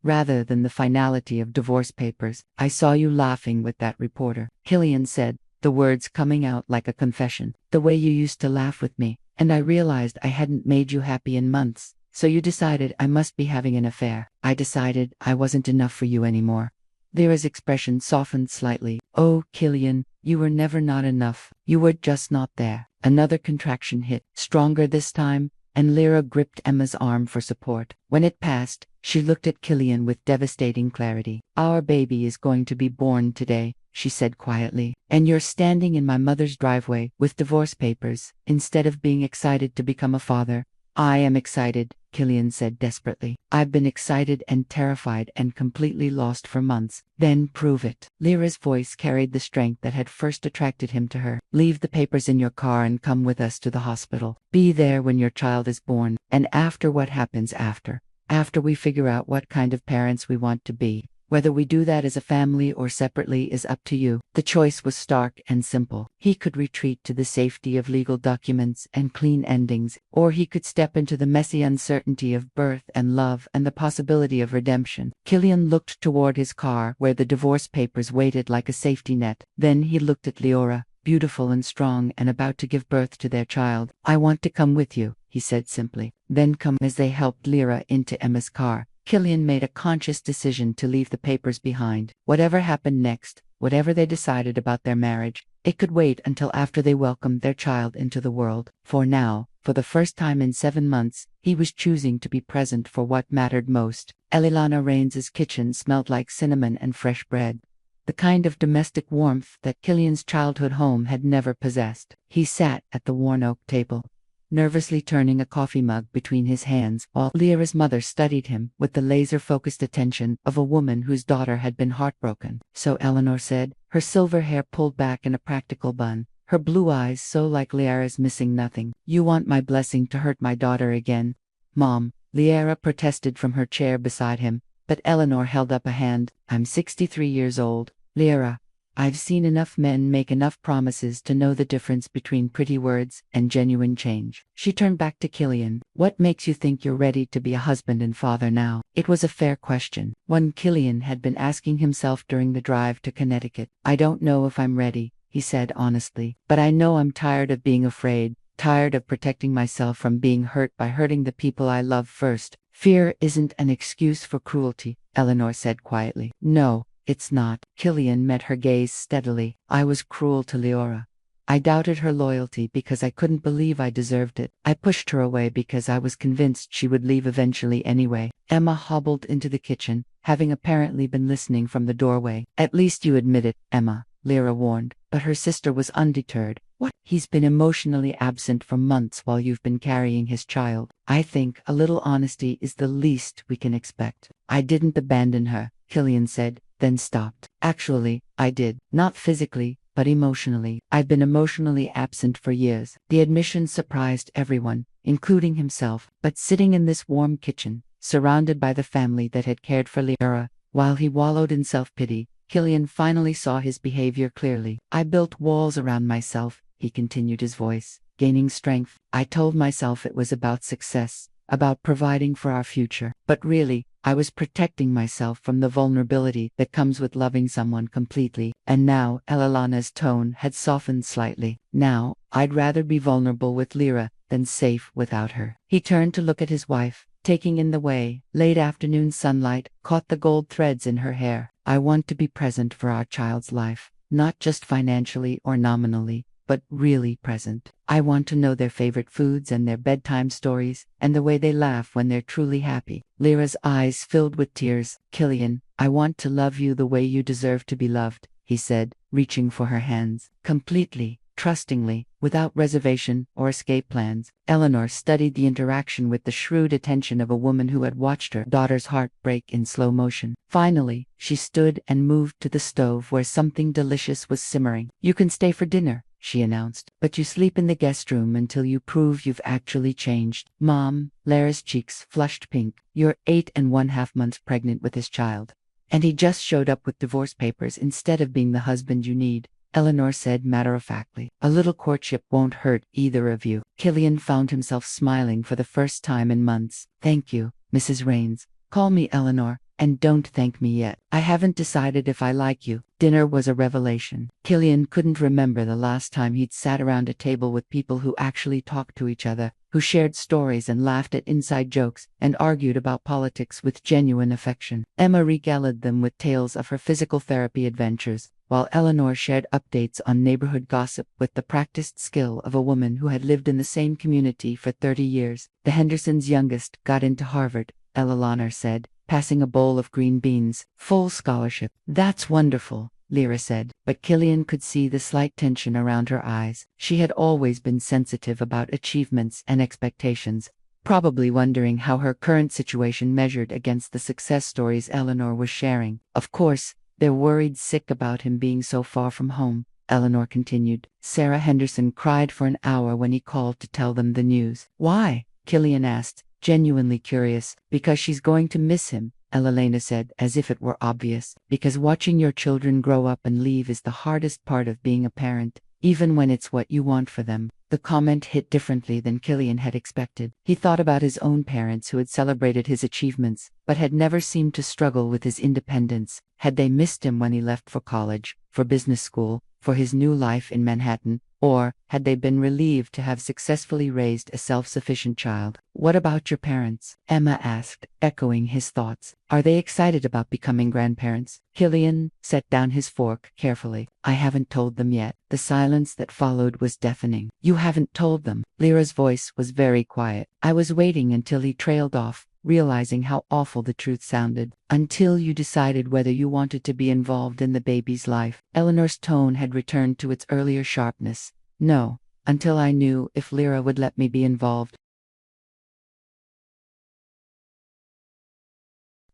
Rather than the finality of divorce papers, I saw you laughing with that reporter, Killian said, the words coming out like a confession. The way you used to laugh with me, and I realized I hadn't made you happy in months. So you decided I must be having an affair. I decided I wasn't enough for you anymore. Lyra's expression softened slightly. Oh, Killian, you were never not enough. You were just not there. Another contraction hit, stronger this time, and Lyra gripped Emma's arm for support. When it passed, she looked at Killian with devastating clarity. Our baby is going to be born today, she said quietly. And you're standing in my mother's driveway with divorce papers, instead of being excited to become a father. I am excited, Killian said desperately. I've been excited and terrified and completely lost for months. Then prove it. Lyra's voice carried the strength that had first attracted him to her. Leave the papers in your car and come with us to the hospital. Be there when your child is born, and after what happens after. After we figure out what kind of parents we want to be. Whether we do that as a family or separately is up to you. The choice was stark and simple. He could retreat to the safety of legal documents and clean endings, or he could step into the messy uncertainty of birth and love and the possibility of redemption. Killian looked toward his car where the divorce papers waited like a safety net. Then he looked at Leora, beautiful and strong and about to give birth to their child. I want to come with you, he said simply. Then come. As they helped Lyra into Emma's car, Killian made a conscious decision to leave the papers behind. Whatever happened next, whatever they decided about their marriage, it could wait until after they welcomed their child into the world. For now, for the first time in 7 months, he was choosing to be present for what mattered most. Elilana Rains's kitchen smelled like cinnamon and fresh bread. The kind of domestic warmth that Killian's childhood home had never possessed. He sat at the worn oak table, nervously turning a coffee mug between his hands, while Lyra's mother studied him with the laser-focused attention of a woman whose daughter had been heartbroken. So Eleanor said, her silver hair pulled back in a practical bun, her blue eyes so like Lyra's missing nothing. You want my blessing to hurt my daughter again? Mom, Lyra protested from her chair beside him, but Eleanor held up a hand. I'm 63 years old, Lyra. I've seen enough men make enough promises to know the difference between pretty words and genuine change. She turned back to Killian. What makes you think you're ready to be a husband and father now? It was a fair question, one Killian had been asking himself during the drive to Connecticut. I don't know if I'm ready, he said honestly, but I know I'm tired of being afraid, tired of protecting myself from being hurt by hurting the people I love first. Fear isn't an excuse for cruelty, Eleanor said quietly. No. It's not. Killian met her gaze steadily. I was cruel to Leora. I doubted her loyalty because I couldn't believe I deserved it. I pushed her away because I was convinced she would leave eventually anyway. Emma hobbled into the kitchen, having apparently been listening from the doorway. At least you admit it, Emma, Lyra warned, but her sister was undeterred. What? He's been emotionally absent for months while you've been carrying his child. I think a little honesty is the least we can expect. I didn't abandon her, Killian said, then stopped. Actually, I did. Not physically, but emotionally. I've been emotionally absent for years. The admission surprised everyone, including himself, but sitting in this warm kitchen, surrounded by the family that had cared for Lyra, while he wallowed in self-pity, Killian finally saw his behavior clearly. I built walls around myself, he continued, his voice gaining strength. I told myself it was about success, about providing for our future. But really, I was protecting myself from the vulnerability that comes with loving someone completely. And now, Elilana's tone had softened slightly. Now, I'd rather be vulnerable with Lyra than safe without her. He turned to look at his wife, taking in the way. Late afternoon sunlight caught the gold threads in her hair. I want to be present for our child's life, not just financially or nominally, but really present. I want to know their favorite foods and their bedtime stories, and the way they laugh when they're truly happy. Lyra's eyes filled with tears. Killian, I want to love you the way you deserve to be loved, he said, reaching for her hands. Completely, trustingly, without reservation or escape plans. Eleanor studied the interaction with the shrewd attention of a woman who had watched her daughter's heart break in slow motion. Finally, she stood and moved to the stove where something delicious was simmering. You can stay for dinner, she announced, but you sleep in the guest room until you prove you've actually changed. Mom, Lyra's cheeks flushed pink. You're 8½ months pregnant with his child. And he just showed up with divorce papers instead of being the husband you need, Eleanor said matter-of-factly. A little courtship won't hurt either of you. Killian found himself smiling for the first time in months. Thank you, Mrs. Rains. Call me Eleanor, And don't thank me yet. I haven't decided if I like you. Dinner was a revelation. Killian couldn't remember the last time he'd sat around a table with people who actually talked to each other, who shared stories and laughed at inside jokes, and argued about politics with genuine affection. Emma regaled them with tales of her physical therapy adventures, while Eleanor shared updates on neighborhood gossip with the practiced skill of a woman who had lived in the same community for 30 years. The Hendersons' youngest got into Harvard, Eleanor said, passing a bowl of green beans. Full scholarship. That's wonderful, Lyra said, but Killian could see the slight tension around her eyes. She had always been sensitive about achievements and expectations, probably wondering how her current situation measured against the success stories Eleanor was sharing. Of course, they're worried sick about him being so far from home, Eleanor continued. Sarah Henderson cried for an hour when he called to tell them the news. Why? Killian asked, genuinely curious. Because she's going to miss him, Elena said, as if it were obvious. Because watching your children grow up and leave is the hardest part of being a parent, even when it's what you want for them. The comment hit differently than Killian had expected. He thought about his own parents who had celebrated his achievements, but had never seemed to struggle with his independence. Had they missed him when he left for college, for business school, for his new life in Manhattan? Or had they been relieved to have successfully raised a self-sufficient child? What about your parents? Emma asked, echoing his thoughts. Are they excited about becoming grandparents? Killian set down his fork carefully. I haven't told them yet. The silence that followed was deafening. You haven't told them? Lyra's voice was very quiet. I was waiting until he trailed off, realizing how awful the truth sounded. Until you decided whether you wanted to be involved in the baby's life. Eleanor's tone had returned to its earlier sharpness. No, until I knew if Lyra would let me be involved.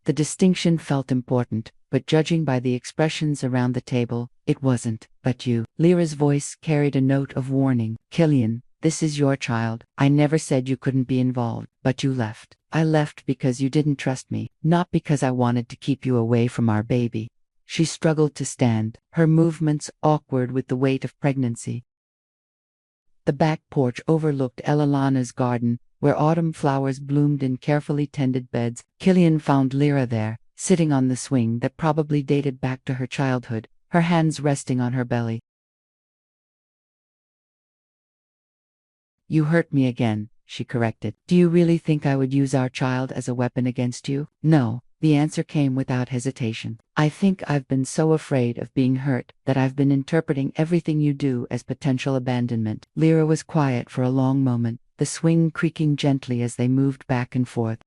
The distinction felt important, but judging by the expressions around the table, it wasn't. But you. Lyra's voice carried a note of warning. Killian, this is your child. I never said you couldn't be involved, but you left. I left because you didn't trust me, not because I wanted to keep you away from our baby. She struggled to stand, her movements awkward with the weight of pregnancy. The back porch overlooked Elelana's garden, where autumn flowers bloomed in carefully tended beds. Killian found Lyra there, sitting on the swing that probably dated back to her childhood, her hands resting on her belly. You hurt me again, she corrected. Do you really think I would use our child as a weapon against you? No, the answer came without hesitation. I think I've been so afraid of being hurt that I've been interpreting everything you do as potential abandonment. Lyra was quiet for a long moment, the swing creaking gently as they moved back and forth.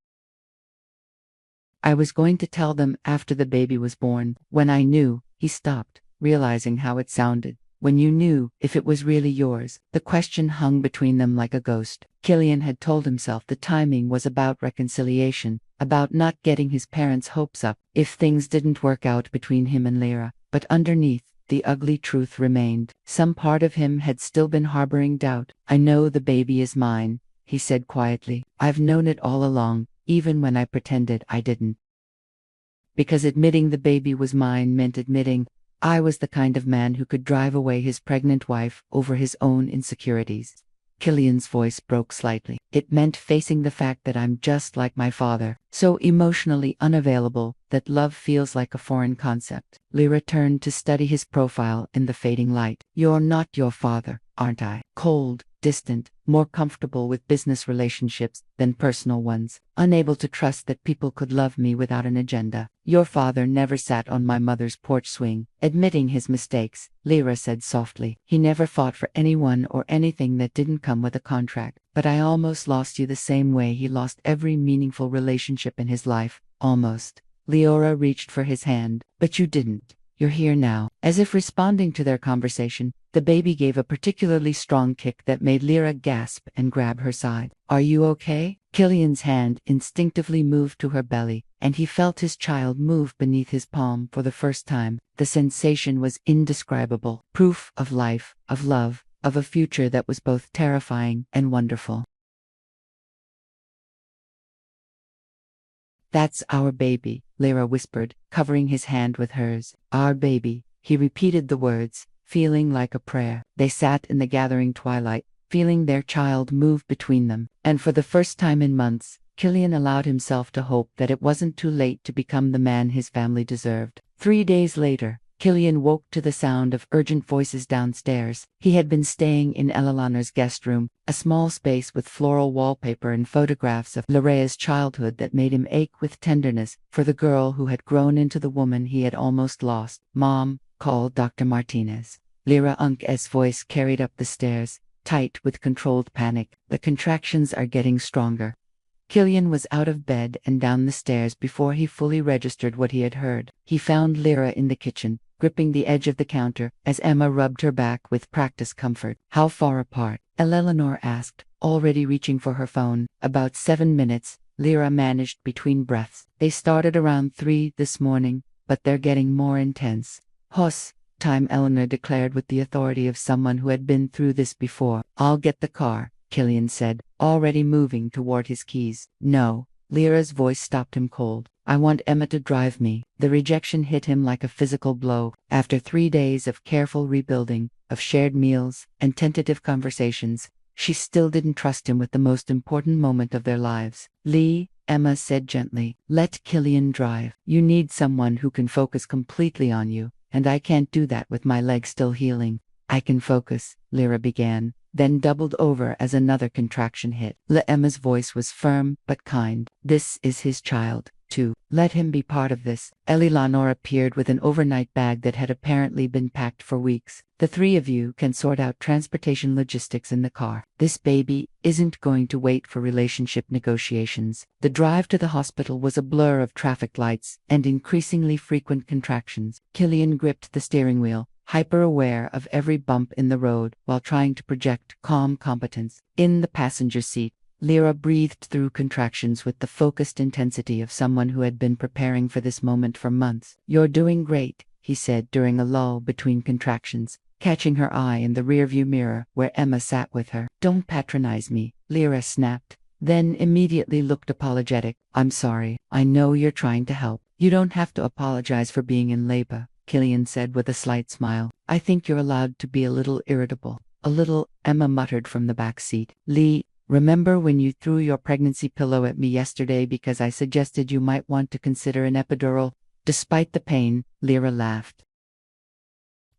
I was going to tell them after the baby was born. When I knew, he stopped, realizing how it sounded. When you knew if it was really yours. The question hung between them like a ghost. Killian had told himself the timing was about reconciliation, about not getting his parents' hopes up if things didn't work out between him and Lyra. But underneath, the ugly truth remained. Some part of him had still been harboring doubt. I know the baby is mine, he said quietly. I've known it all along, even when I pretended I didn't. Because admitting the baby was mine meant admitting I was the kind of man who could drive away his pregnant wife over his own insecurities. Killian's voice broke slightly. It meant facing the fact that I'm just like my father, so emotionally unavailable that love feels like a foreign concept. Lyra turned to study his profile in the fading light. You're not your father, aren't I? Cold, distant, more comfortable with business relationships than personal ones, unable to trust that people could love me without an agenda. Your father never sat on my mother's porch swing, admitting his mistakes, Lyra said softly. He never fought for anyone or anything that didn't come with a contract. But I almost lost you the same way he lost every meaningful relationship in his life, almost. Leora reached for his hand. But you didn't. You're here now. As if responding to their conversation, the baby gave a particularly strong kick that made Lyra gasp and grab her side. Are you okay? Killian's hand instinctively moved to her belly, and he felt his child move beneath his palm for the first time. The sensation was indescribable. Proof of life, of love, of a future that was both terrifying and wonderful. That's our baby, Lyra whispered, covering his hand with hers. Our baby. He repeated the words, feeling like a prayer. They sat in the gathering twilight, feeling their child move between them, and for the first time in months, Killian allowed himself to hope that it wasn't too late to become the man his family deserved. 3 days later, Killian woke to the sound of urgent voices downstairs. He had been staying in Eleanor's guest room, a small space with floral wallpaper and photographs of Lyra's childhood that made him ache with tenderness for the girl who had grown into the woman he had almost lost. "Mom," called Dr. Martinez. Lyra Unk's voice carried up the stairs, tight with controlled panic. "The contractions are getting stronger." Killian was out of bed and down the stairs before he fully registered what he had heard. He found Lyra in the kitchen, gripping the edge of the counter as Emma rubbed her back with practiced comfort. "How far apart?" Eleanor asked, already reaching for her phone. "About 7 minutes," Lyra managed between breaths. "They started around 3 this morning, but they're getting more intense." "Huss, time," Eleanor declared with the authority of someone who had been through this before. "I'll get the car," Killian said, already moving toward his keys. "No." Lyra's voice stopped him cold. "I want Emma to drive me." The rejection hit him like a physical blow. After 3 days of careful rebuilding, of shared meals, and tentative conversations, she still didn't trust him with the most important moment of their lives. "Lee," Emma said gently, "let Killian drive. You need someone who can focus completely on you, and I can't do that with my leg still healing." "I can focus," Lyra began, then doubled over as another contraction hit. Emma's voice was firm but kind. "This is his child, too. Let him be part of this." Eleanor appeared with an overnight bag that had apparently been packed for weeks. "The three of you can sort out transportation logistics in the car. This baby isn't going to wait for relationship negotiations." The drive to the hospital was a blur of traffic lights and increasingly frequent contractions. Killian gripped the steering wheel, hyper-aware of every bump in the road while trying to project calm competence. In the passenger seat, Lyra breathed through contractions with the focused intensity of someone who had been preparing for this moment for months. "You're doing great," he said during a lull between contractions, catching her eye in the rearview mirror where Emma sat with her. "Don't patronize me," Lyra snapped, then immediately looked apologetic. "I'm sorry. I know you're trying to help." "You don't have to apologize for being in labor," Killian said with a slight smile. "I think you're allowed to be a little irritable." "A little," Emma muttered from the back seat. "Lee, remember when you threw your pregnancy pillow at me yesterday because I suggested you might want to consider an epidural?" Despite the pain, Lyra laughed.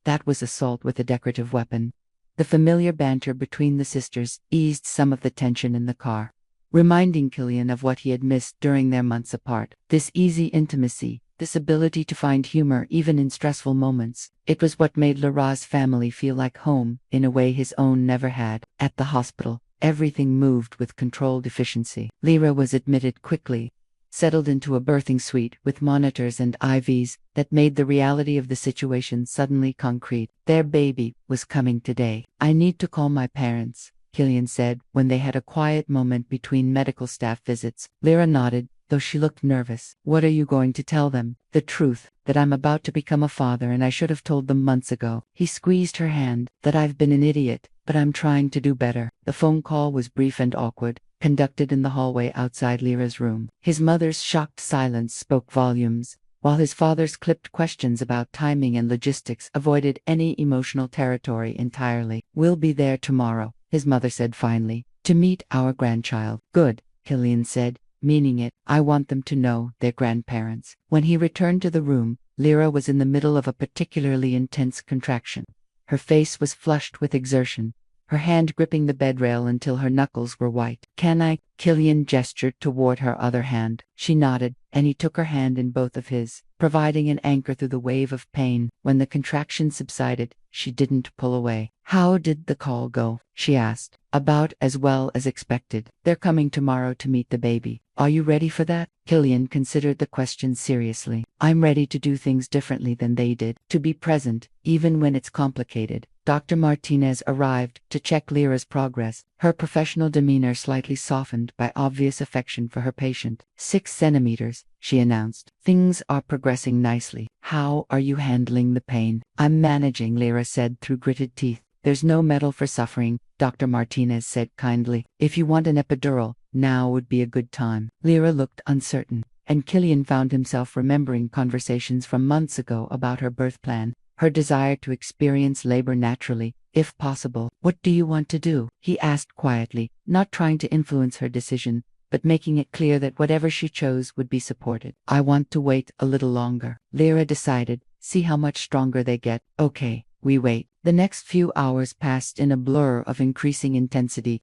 That was assault with a decorative weapon. The familiar banter between the sisters eased some of the tension in the car, reminding Killian of what he had missed during their months apart. This easy intimacy, this ability to find humor even in stressful moments. It was what made Lyra's family feel like home in a way his own never had. At the hospital, everything moved with controlled efficiency. Lyra was admitted quickly, settled into a birthing suite with monitors and IVs that made the reality of the situation suddenly concrete. Their baby was coming today. "I need to call my parents," Killian said when they had a quiet moment between medical staff visits. Lyra nodded, though she looked nervous. "What are you going to tell them?" "The truth, that I'm about to become a father and I should have told them months ago." He squeezed her hand. "That I've been an idiot, but I'm trying to do better." The phone call was brief and awkward, conducted in the hallway outside Lyra's room. His mother's shocked silence spoke volumes, while his father's clipped questions about timing and logistics avoided any emotional territory entirely. "We'll be there tomorrow," his mother said finally, "to meet our grandchild." "Good," Killian said, meaning it. "I want them to know they're grandparents." When he returned to the room, Lyra was in the middle of a particularly intense contraction. Her face was flushed with exertion, her hand gripping the bedrail until her knuckles were white. "Can I?" Killian gestured toward her other hand. She nodded, and he took her hand in both of his, providing an anchor through the wave of pain. When the contraction subsided, she didn't pull away. "How did the call go?" she asked. "About as well as expected. They're coming tomorrow to meet the baby." "Are you ready for that?" Killian considered the question seriously. "I'm ready to do things differently than they did, to be present, even when it's complicated." Dr. Martinez arrived to check Lyra's progress, her professional demeanor slightly softened by obvious affection for her patient. 6 centimeters, she announced. "Things are progressing nicely. How are you handling the pain?" "I'm managing," Lyra said through gritted teeth. "There's no medal for suffering," Dr. Martinez said kindly. "If you want an epidural, now would be a good time." Lyra looked uncertain, and Killian found himself remembering conversations from months ago about her birth plan, her desire to experience labor naturally, if possible. "What do you want to do?" he asked quietly, not trying to influence her decision, but making it clear that whatever she chose would be supported. I want to wait a little longer, Lyra decided. See how much stronger they get. Okay, we wait. The next few hours passed in a blur of increasing intensity.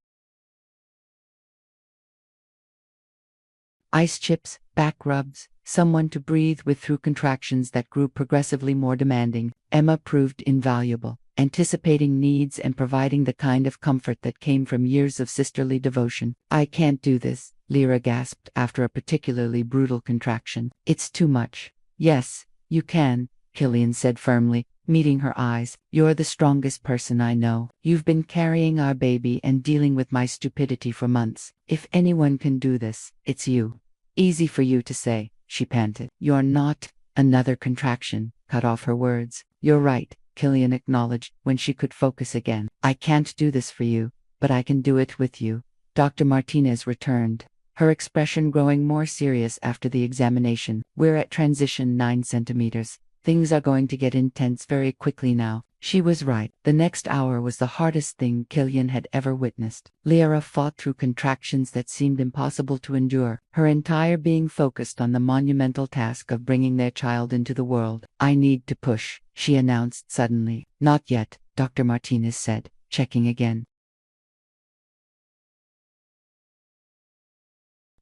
Ice chips, back rubs, someone to breathe with through contractions that grew progressively more demanding. Emma proved invaluable, anticipating needs and providing the kind of comfort that came from years of sisterly devotion. I can't do this, Lyra gasped after a particularly brutal contraction. It's too much. Yes, you can, Killian said firmly, meeting her eyes. You're the strongest person I know. You've been carrying our baby and dealing with my stupidity for months. If anyone can do this, it's you. Easy for you to say, she panted. You're not. Another contraction cut off her words. You're right, Killian acknowledged when she could focus again. I can't do this for you, but I can do it with you. Dr. Martinez returned, her expression growing more serious after the examination. We're at transition 9 centimeters. Things are going to get intense very quickly now. She was right. The next hour was the hardest thing Killian had ever witnessed. Lyra fought through contractions that seemed impossible to endure, her entire being focused on the monumental task of bringing their child into the world. I need to push, she announced suddenly. Not yet, Dr. Martinez said, checking again.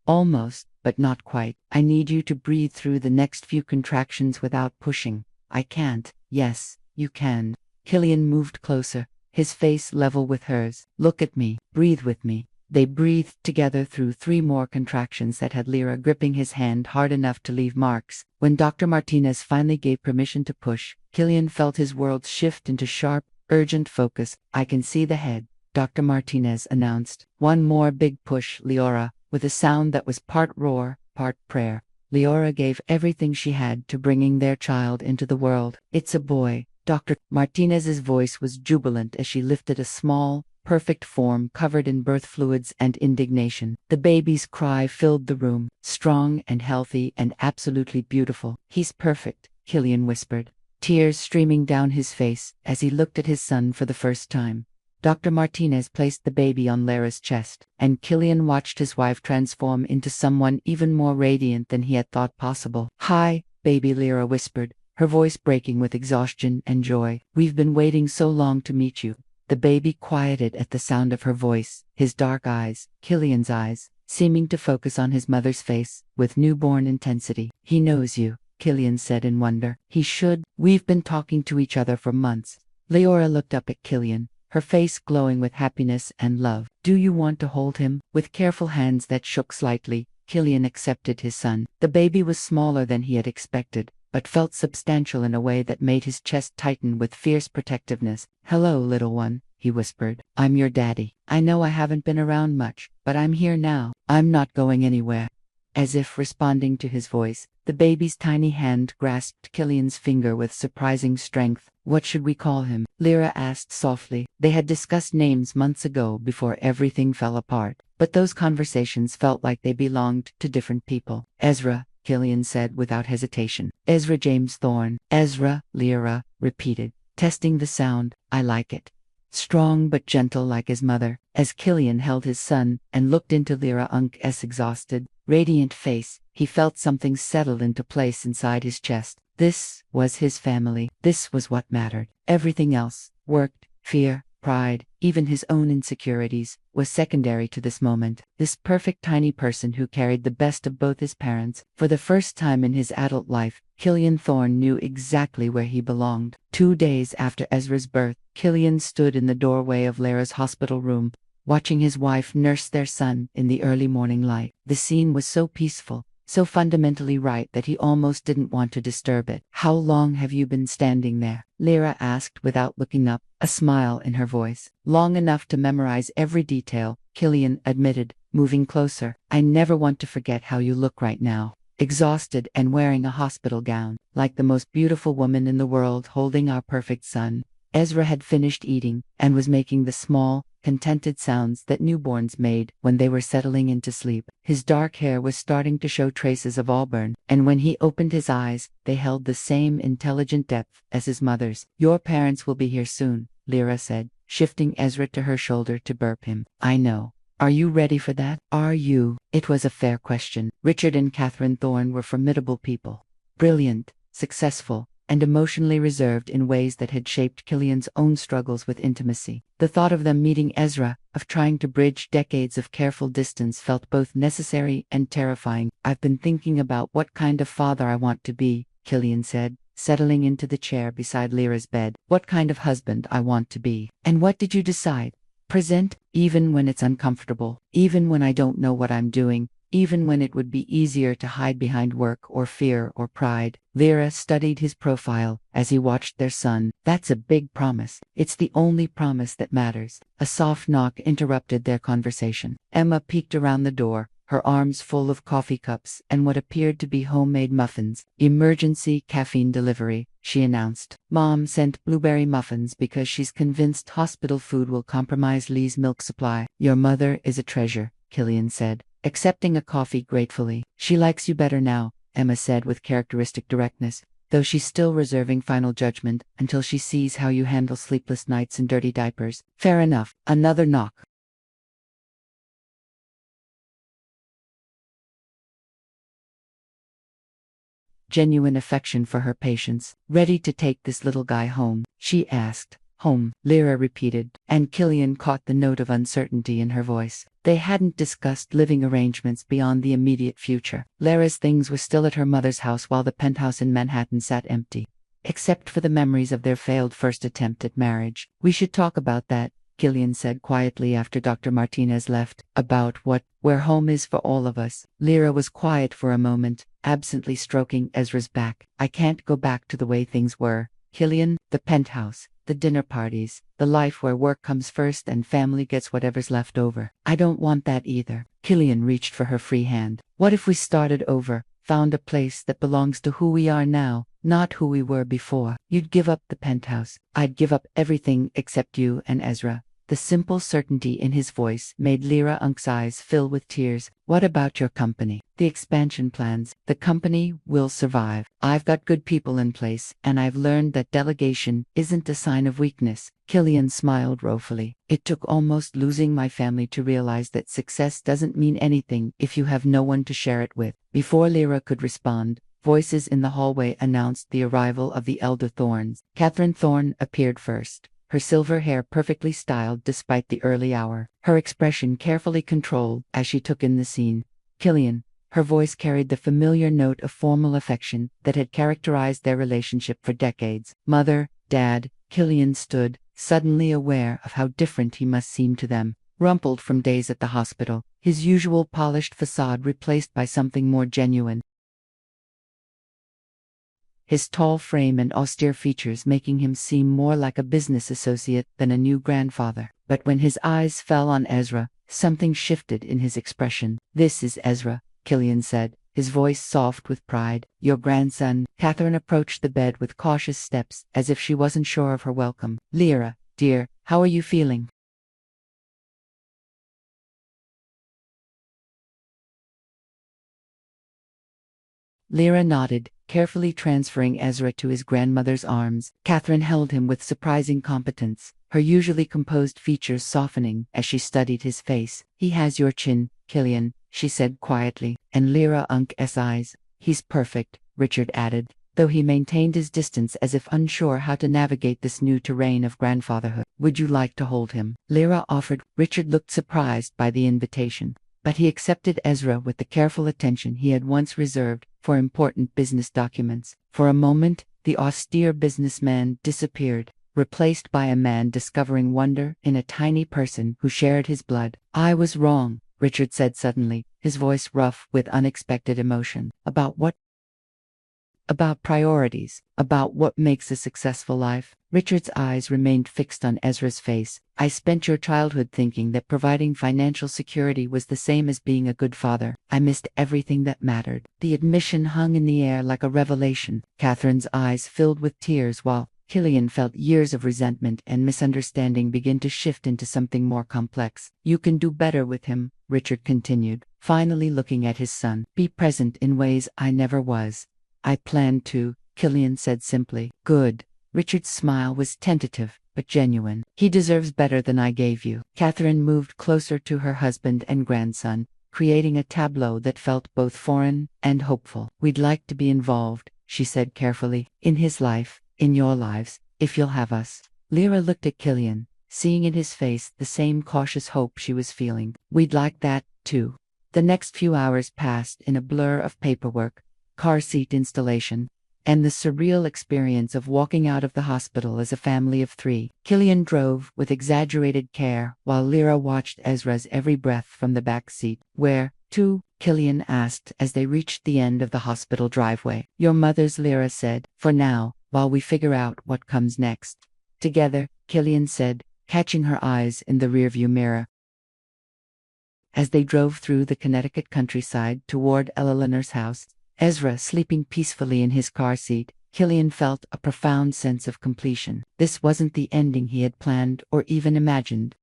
Almost, but not quite. I need you to breathe through the next few contractions without pushing. I can't. Yes, you can. Killian moved closer, his face level with hers. Look at me. Breathe with me. They breathed together through 3 more contractions that had Lyra gripping his hand hard enough to leave marks. When Dr. Martinez finally gave permission to push, Killian felt his world shift into sharp, urgent focus. I can see the head, Dr. Martinez announced. One more big push, Leora. With a sound that was part roar, part prayer, Leora gave everything she had to bringing their child into the world. It's a boy. Dr. Martinez's voice was jubilant as she lifted a small, perfect form covered in birth fluids and indignation. The baby's cry filled the room, strong and healthy and absolutely beautiful. He's perfect, Killian whispered, tears streaming down his face as he looked at his son for the first time. Dr. Martinez placed the baby on Lyra's chest, and Killian watched his wife transform into someone even more radiant than he had thought possible. Hi, baby, Lyra whispered, her voice breaking with exhaustion and joy. We've been waiting so long to meet you. The baby quieted at the sound of her voice, his dark eyes, Killian's eyes, seeming to focus on his mother's face with newborn intensity. He knows you, Killian said in wonder. He should. We've been talking to each other for months. Leora looked up at Killian, her face glowing with happiness and love. Do you want to hold him? With careful hands that shook slightly, Killian accepted his son. The baby was smaller than he had expected, but felt substantial in a way that made his chest tighten with fierce protectiveness. Hello, little one, he whispered. I'm your daddy. I know I haven't been around much, but I'm here now. I'm not going anywhere. As if responding to his voice, the baby's tiny hand grasped Killian's finger with surprising strength. What should we call him? Lyra asked softly. They had discussed names months ago before everything fell apart, but those conversations felt like they belonged to different people. Ezra, Killian said without hesitation. Ezra James Thorne. Ezra, Lyra repeated, testing the sound. I like it. Strong but gentle like his mother. As Killian held his son and looked into Lyra Unk's exhausted, radiant face, he felt something settle into place inside his chest. This was his family. This was what mattered. Everything else, work, fear, pride, even his own insecurities, was secondary to this moment. This perfect tiny person who carried the best of both his parents. For the first time in his adult life, Killian Thorne knew exactly where he belonged. 2 days after Ezra's birth, Killian stood in the doorway of Lyra's hospital room, watching his wife nurse their son in the early morning light. The scene was so peaceful, so fundamentally right that he almost didn't want to disturb it. How long have you been standing there? Lyra asked without looking up, a smile in her voice. Long enough to memorize every detail, Killian admitted, moving closer. I never want to forget how you look right now. Exhausted and wearing a hospital gown, like the most beautiful woman in the world holding our perfect son. Ezra had finished eating and was making the small, contented sounds that newborns made when they were settling into sleep. His dark hair was starting to show traces of auburn, and when he opened his eyes, they held the same intelligent depth as his mother's. Your parents will be here soon, Lyra said, shifting Ezra to her shoulder to burp him. I know. Are you ready for that? Are you? It was a fair question. Richard and Catherine Thorne were formidable people. Brilliant, successful, and emotionally reserved in ways that had shaped Killian's own struggles with intimacy. The thought of them meeting Ezra, of trying to bridge decades of careful distance, felt both necessary and terrifying. I've been thinking about what kind of father I want to be, Killian said, settling into the chair beside Lyra's bed. What kind of husband I want to be. And what did you decide? Present, even when it's uncomfortable, even when I don't know what I'm doing, even when it would be easier to hide behind work or fear or pride. Lyra studied his profile as he watched their son. That's a big promise. It's the only promise that matters. A soft knock interrupted their conversation. Emma peeked around the door, her arms full of coffee cups and what appeared to be homemade muffins. Emergency caffeine delivery, she announced. Mom sent blueberry muffins because she's convinced hospital food will compromise Lee's milk supply. Your mother is a treasure, Killian said, accepting a coffee gratefully. She likes you better now, Emma said with characteristic directness, though she's still reserving final judgment until she sees how you handle sleepless nights and dirty diapers. Fair enough. Another knock. Genuine affection for her patients. Ready to take this little guy home? She asked. Home, Lyra repeated, and Killian caught the note of uncertainty in her voice. They hadn't discussed living arrangements beyond the immediate future. Lyra's things were still at her mother's house while the penthouse in Manhattan sat empty, except for the memories of their failed first attempt at marriage. We should talk about that, Killian said quietly after Dr. Martinez left. About what? Where home is for all of us. Lyra was quiet for a moment, absently stroking Ezra's back. I can't go back to the way things were, Killian. The penthouse, the dinner parties, the life where work comes first and family gets whatever's left over. I don't want that either. Killian reached for her free hand. What if we started over, found a place that belongs to who we are now, not who we were before? You'd give up the penthouse. I'd give up everything except you and Ezra. The simple certainty in his voice made Lyra Unk's eyes fill with tears. What about your company? The expansion plans. The company will survive. I've got good people in place, and I've learned that delegation isn't a sign of weakness. Killian smiled ruefully. It took almost losing my family to realize that success doesn't mean anything if you have no one to share it with. Before Lyra could respond, voices in the hallway announced the arrival of the elder Thornes. Catherine Thorne appeared first, her silver hair perfectly styled despite the early hour, her expression carefully controlled as she took in the scene. Killian. Her voice carried the familiar note of formal affection that had characterized their relationship for decades. Mother, Dad. Killian stood, suddenly aware of how different he must seem to them. Rumpled from days at the hospital, his usual polished facade replaced by something more genuine. His tall frame and austere features making him seem more like a business associate than a new grandfather. But when his eyes fell on Ezra, something shifted in his expression. This is Ezra, Killian said, his voice soft with pride. Your grandson. Catherine approached the bed with cautious steps, as if she wasn't sure of her welcome. Lyra, dear, how are you feeling? Lyra nodded, carefully transferring Ezra to his grandmother's arms. Catherine held him with surprising competence, her usually composed features softening as she studied his face. He has your chin, Killian, she said quietly, and Lyra Unk's eyes. He's perfect, Richard added, though he maintained his distance as if unsure how to navigate this new terrain of grandfatherhood. Would you like to hold him? Lyra offered. Richard looked surprised by the invitation, but he accepted Ezra with the careful attention he had once reserved for important business documents. For a moment, the austere businessman disappeared, replaced by a man discovering wonder in a tiny person who shared his blood. I was wrong, Richard said suddenly, his voice rough with unexpected emotion. About what? About priorities, about what makes a successful life. Richard's eyes remained fixed on Ezra's face. I spent your childhood thinking that providing financial security was the same as being a good father. I missed everything that mattered. The admission hung in the air like a revelation. Catherine's eyes filled with tears while Killian felt years of resentment and misunderstanding begin to shift into something more complex. You can do better with him, Richard continued, finally looking at his son. Be present in ways I never was. I plan to, Killian said simply. Good. Richard's smile was tentative, but genuine. He deserves better than I gave you. Catherine moved closer to her husband and grandson, creating a tableau that felt both foreign and hopeful. We'd like to be involved, she said carefully, in his life, in your lives, if you'll have us. Lyra looked at Killian, seeing in his face the same cautious hope she was feeling. We'd like that, too. The next few hours passed in a blur of paperwork, car seat installation, and the surreal experience of walking out of the hospital as a family of 3. Killian drove with exaggerated care while Lyra watched Ezra's every breath from the back seat. Where to? Killian asked as they reached the end of the hospital driveway. Your mother's, Lyra said, for now, while we figure out what comes next. Together, Killian said, catching her eyes in the rearview mirror. As they drove through the Connecticut countryside toward Eleanor's house, Ezra sleeping peacefully in his car seat, Killian felt a profound sense of completion. This wasn't the ending he had planned or even imagined,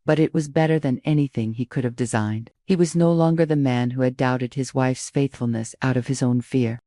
but it was better than anything he could have designed. He was no longer the man who had doubted his wife's faithfulness out of his own fear.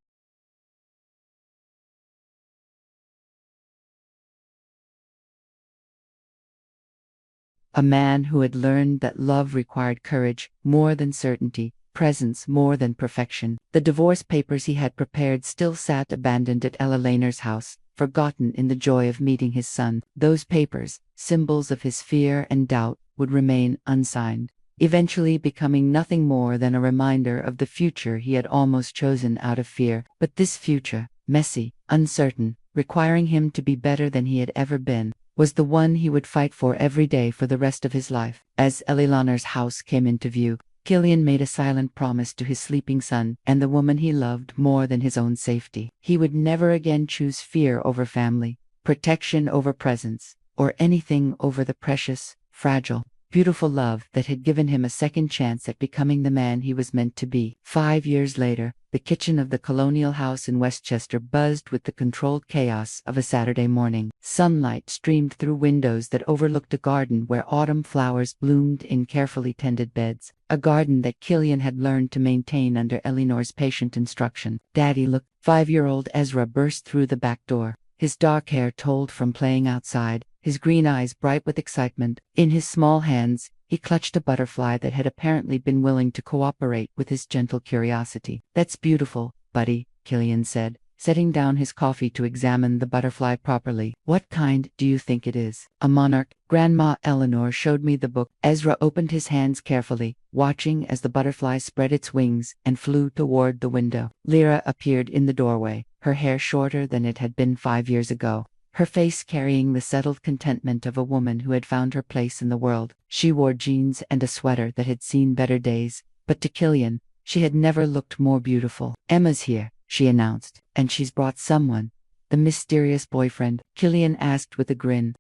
A man who had learned that love required courage more than certainty, presence more than perfection. The divorce papers he had prepared still sat abandoned at Eleanor's house, forgotten in the joy of meeting his son. Those papers, symbols of his fear and doubt, would remain unsigned, eventually becoming nothing more than a reminder of the future he had almost chosen out of fear. But this future, messy, uncertain, requiring him to be better than he had ever been, was the one he would fight for every day for the rest of his life. As Eleanor's house came into view, Killian made a silent promise to his sleeping son and the woman he loved more than his own safety. He would never again choose fear over family, protection over presence, or anything over the precious, fragile, beautiful love that had given him a second chance at becoming the man he was meant to be. 5 years later, the kitchen of the colonial house in Westchester buzzed with the controlled chaos of a Saturday morning. Sunlight streamed through windows that overlooked a garden where autumn flowers bloomed in carefully tended beds, a garden that Killian had learned to maintain under Eleanor's patient instruction. Daddy, look! 5-year-old Ezra burst through the back door, his dark hair told from playing outside, his green eyes bright with excitement. In his small hands, he clutched a butterfly that had apparently been willing to cooperate with his gentle curiosity. That's beautiful, buddy, Killian said, setting down his coffee to examine the butterfly properly. What kind do you think it is? A monarch. Grandma Eleanor showed me the book. Ezra opened his hands carefully, watching as the butterfly spread its wings and flew toward the window. Lyra appeared in the doorway, her hair shorter than it had been 5 years ago, her face carrying the settled contentment of a woman who had found her place in the world. She wore jeans and a sweater that had seen better days, but to Killian, she had never looked more beautiful. Emma's here, she announced, and she's brought someone. The mysterious boyfriend, Killian asked with a grin.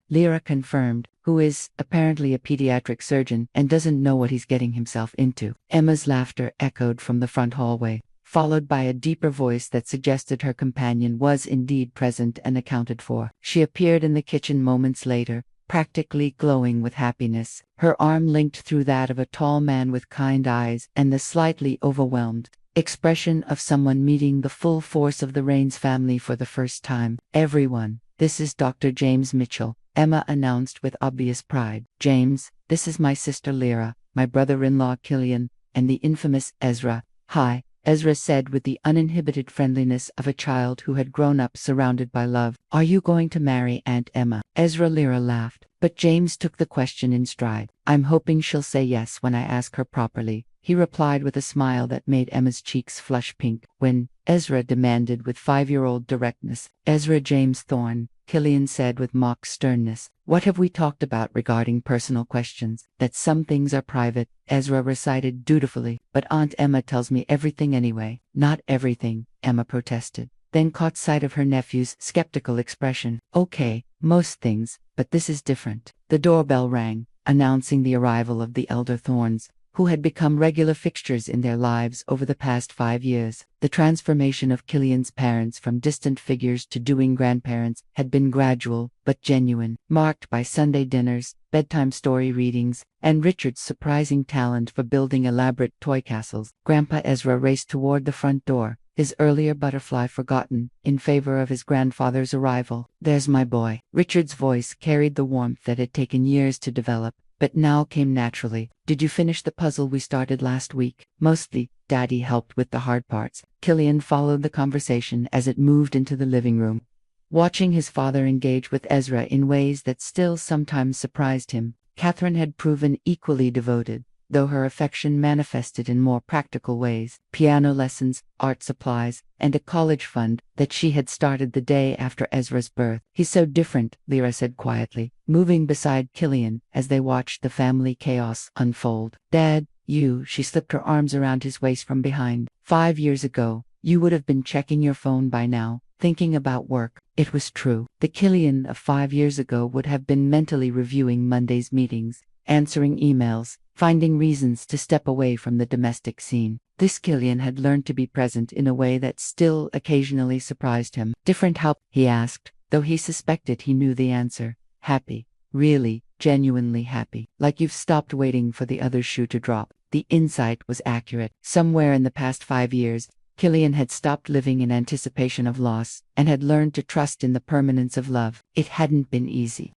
Lyra confirmed, who is apparently a pediatric surgeon and doesn't know what he's getting himself into. Emma's laughter echoed from the front hallway, followed by a deeper voice that suggested her companion was indeed present and accounted for. She appeared in the kitchen moments later, practically glowing with happiness, her arm linked through that of a tall man with kind eyes and the slightly overwhelmed expression of someone meeting the full force of the Rains family for the first time. Everyone, this is Dr. James Mitchell, Emma announced with obvious pride. James, this is my sister Lyra, my brother-in-law Killian, and the infamous Ezra. Hi, Ezra said with the uninhibited friendliness of a child who had grown up surrounded by love. Are you going to marry Aunt Emma? Lyra laughed, but James took the question in stride. I'm hoping she'll say yes when I ask her properly, he replied with a smile that made Emma's cheeks flush pink. When? Ezra demanded with 5-year-old directness. Ezra James Thorne, Killian said with mock sternness. What have we talked about regarding personal questions? That some things are private, Ezra recited dutifully. But Aunt Emma tells me everything anyway. Not everything, Emma protested, then caught sight of her nephew's skeptical expression. Okay, most things, but this is different. The doorbell rang, announcing the arrival of the elder Thornes, who had become regular fixtures in their lives over the past 5 years. The transformation of Killian's parents from distant figures to doing grandparents had been gradual but genuine, marked by Sunday dinners, bedtime story readings, and Richard's surprising talent for building elaborate toy castles. Grandpa Ezra raced toward the front door, his earlier butterfly forgotten, in favor of his grandfather's arrival. "There's my boy." Richard's voice carried the warmth that had taken years to develop, but now came naturally. "Did you finish the puzzle we started last week?" "Mostly. Daddy helped with the hard parts." Killian followed the conversation as it moved into the living room. Watching his father engage with Ezra in ways that still sometimes surprised him, Catherine had proven equally devoted, though her affection manifested in more practical ways: piano lessons, art supplies, and a college fund that she had started the day after Ezra's birth. "He's so different," Lyra said quietly, moving beside Killian as they watched the family chaos unfold. "Dad, she slipped her arms around his waist from behind. 5 years ago, you would have been checking your phone by now, thinking about work." It was true. The Killian of 5 years ago would have been mentally reviewing Monday's meetings, answering emails, finding reasons to step away from the domestic scene. This Killian had learned to be present in a way that still occasionally surprised him. "Different how?" he asked, though he suspected he knew the answer. "Happy. Really, genuinely happy. Like you've stopped waiting for the other shoe to drop." The insight was accurate. Somewhere in the past 5 years, Killian had stopped living in anticipation of loss, and had learned to trust in the permanence of love. It hadn't been easy.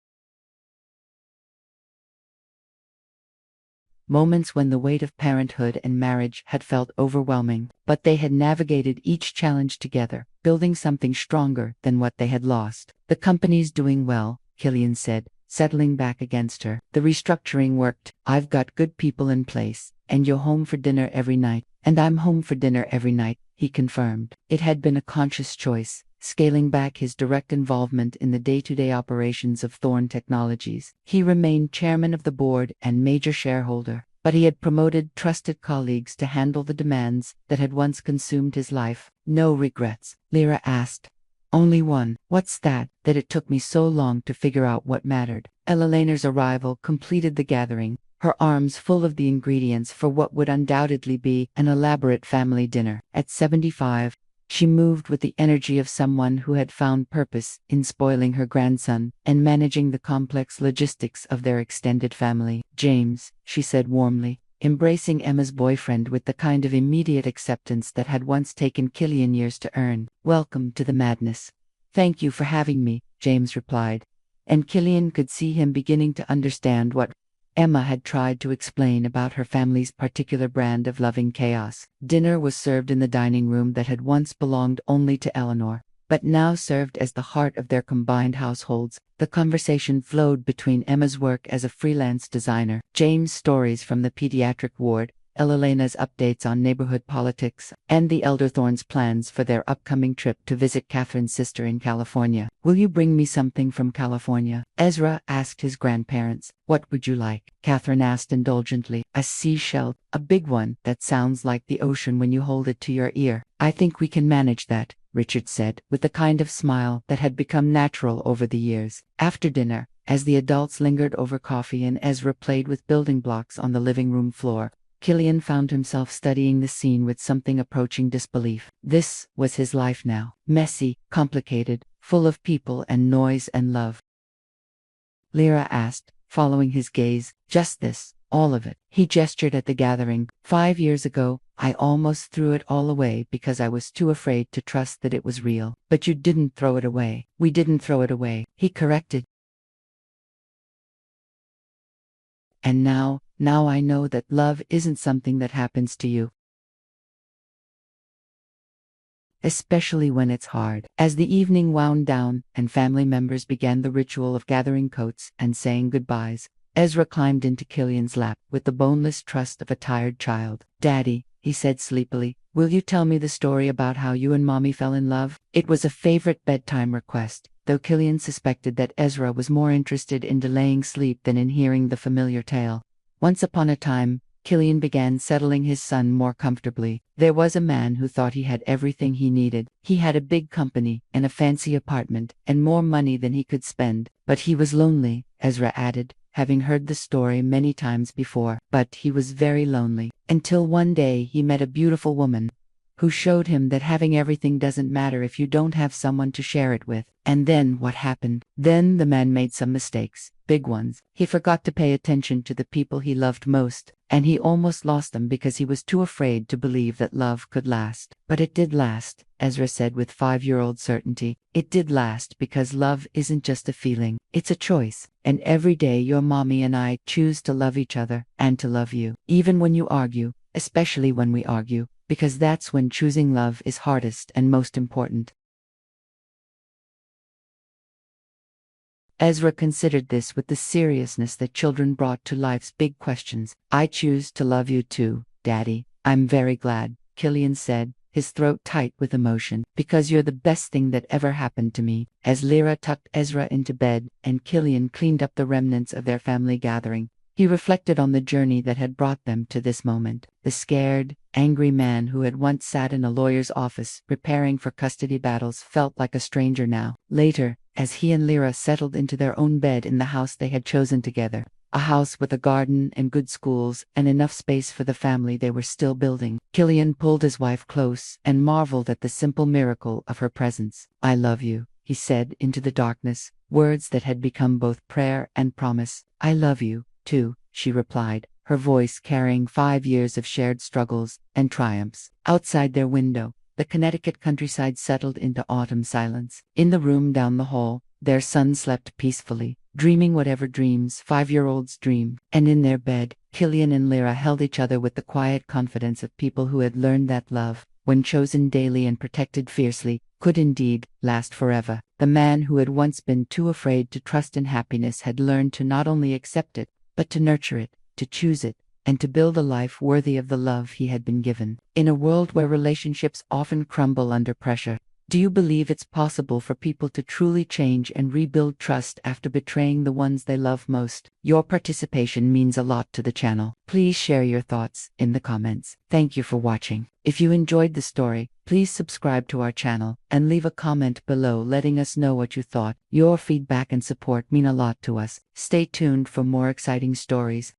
Moments when the weight of parenthood and marriage had felt overwhelming, but they had navigated each challenge together, building something stronger than what they had lost. "The company's doing well," Killian said, settling back against her. "The restructuring worked. I've got good people in place, and you're home for dinner every night." "And I'm home for dinner every night," he confirmed. It had been a conscious choice, scaling back his direct involvement in the day-to-day operations of Thorne Technologies. He remained chairman of the board and major shareholder, but he had promoted trusted colleagues to handle the demands that had once consumed his life. "No regrets?" Lyra asked. "Only one." "What's that?" "That it took me so long to figure out what mattered." Eleanor's arrival completed the gathering, her arms full of the ingredients for what would undoubtedly be an elaborate family dinner. At 75, she moved with the energy of someone who had found purpose in spoiling her grandson and managing the complex logistics of their extended family. "James," she said warmly, embracing Emma's boyfriend with the kind of immediate acceptance that had once taken Killian years to earn. "Welcome to the madness." "Thank you for having me," James replied, and Killian could see him beginning to understand what Emma had tried to explain about her family's particular brand of loving chaos. Dinner was served in the dining room that had once belonged only to Eleanor, but now served as the heart of their combined households. The conversation flowed between Emma's work as a freelance designer, James' stories from the pediatric ward, Elena's updates on neighborhood politics, and the elder Thorne's plans for their upcoming trip to visit Catherine's sister in California. "Will you bring me something from California?" Ezra asked his grandparents. "What would you like?" Catherine asked indulgently. "A seashell, a big one that sounds like the ocean when you hold it to your ear." "I think we can manage that," Richard said, with the kind of smile that had become natural over the years. After dinner, as the adults lingered over coffee and Ezra played with building blocks on the living room floor, Killian found himself studying the scene with something approaching disbelief. This was his life now, messy, complicated, full of people and noise and love. Lyra asked, following his gaze. "Just this, all of it." He gestured at the gathering. 5 years ago, I almost threw it all away because I was too afraid to trust that it was real." "But you didn't throw it away." "We didn't throw it away," he corrected. "And now I know that love isn't something that happens to you. Especially when it's hard." As the evening wound down and family members began the ritual of gathering coats and saying goodbyes, Ezra climbed into Killian's lap with the boneless trust of a tired child. "Daddy," he said sleepily, "will you tell me the story about how you and Mommy fell in love?" It was a favorite bedtime request, though Killian suspected that Ezra was more interested in delaying sleep than in hearing the familiar tale. Once upon a time, Killian began settling his son more comfortably. There was a man who thought he had everything he needed. He had a big company and a fancy apartment and more money than he could spend. But he was lonely, Ezra added, having heard the story many times before. But he was very lonely, until one day he met a beautiful woman. who showed him that having everything doesn't matter if you don't have someone to share it with. And then what happened? Then the man made some mistakes, big ones. He forgot to pay attention to the people he loved most, and he almost lost them because he was too afraid to believe that love could last. But it did last, Ezra said with 5-year-old certainty. It did last because love isn't just a feeling, it's a choice. And every day your mommy and I choose to love each other and to love you. Even when you argue, especially when we argue, because that's when choosing love is hardest and most important. Ezra considered this with the seriousness that children brought to life's big questions. I choose to love you too, Daddy. I'm very glad, Killian said, his throat tight with emotion, because you're the best thing that ever happened to me. As Lyra tucked Ezra into bed and Killian cleaned up the remnants of their family gathering, he reflected on the journey that had brought them to this moment. The scared, angry man who had once sat in a lawyer's office preparing for custody battles felt like a stranger now. Later, as he and Lyra settled into their own bed in the house they had chosen together, a house with a garden and good schools and enough space for the family they were still building, Killian pulled his wife close and marveled at the simple miracle of her presence. I love you, he said into the darkness, words that had become both prayer and promise. I love you too, she replied, her voice carrying 5 years of shared struggles and triumphs. Outside their window, the Connecticut countryside settled into autumn silence. In the room down the hall, their son slept peacefully, dreaming whatever dreams 5-year-olds dream. And in their bed, Killian and Lyra held each other with the quiet confidence of people who had learned that love, when chosen daily and protected fiercely, could indeed last forever. The man who had once been too afraid to trust in happiness had learned to not only accept it, but to nurture it, to choose it, and to build a life worthy of the love he had been given. In a world where relationships often crumble under pressure, do you believe it's possible for people to truly change and rebuild trust after betraying the ones they love most? Your participation means a lot to the channel. Please share your thoughts in the comments. Thank you for watching. If you enjoyed the story, please subscribe to our channel and leave a comment below letting us know what you thought. Your feedback and support mean a lot to us. Stay tuned for more exciting stories.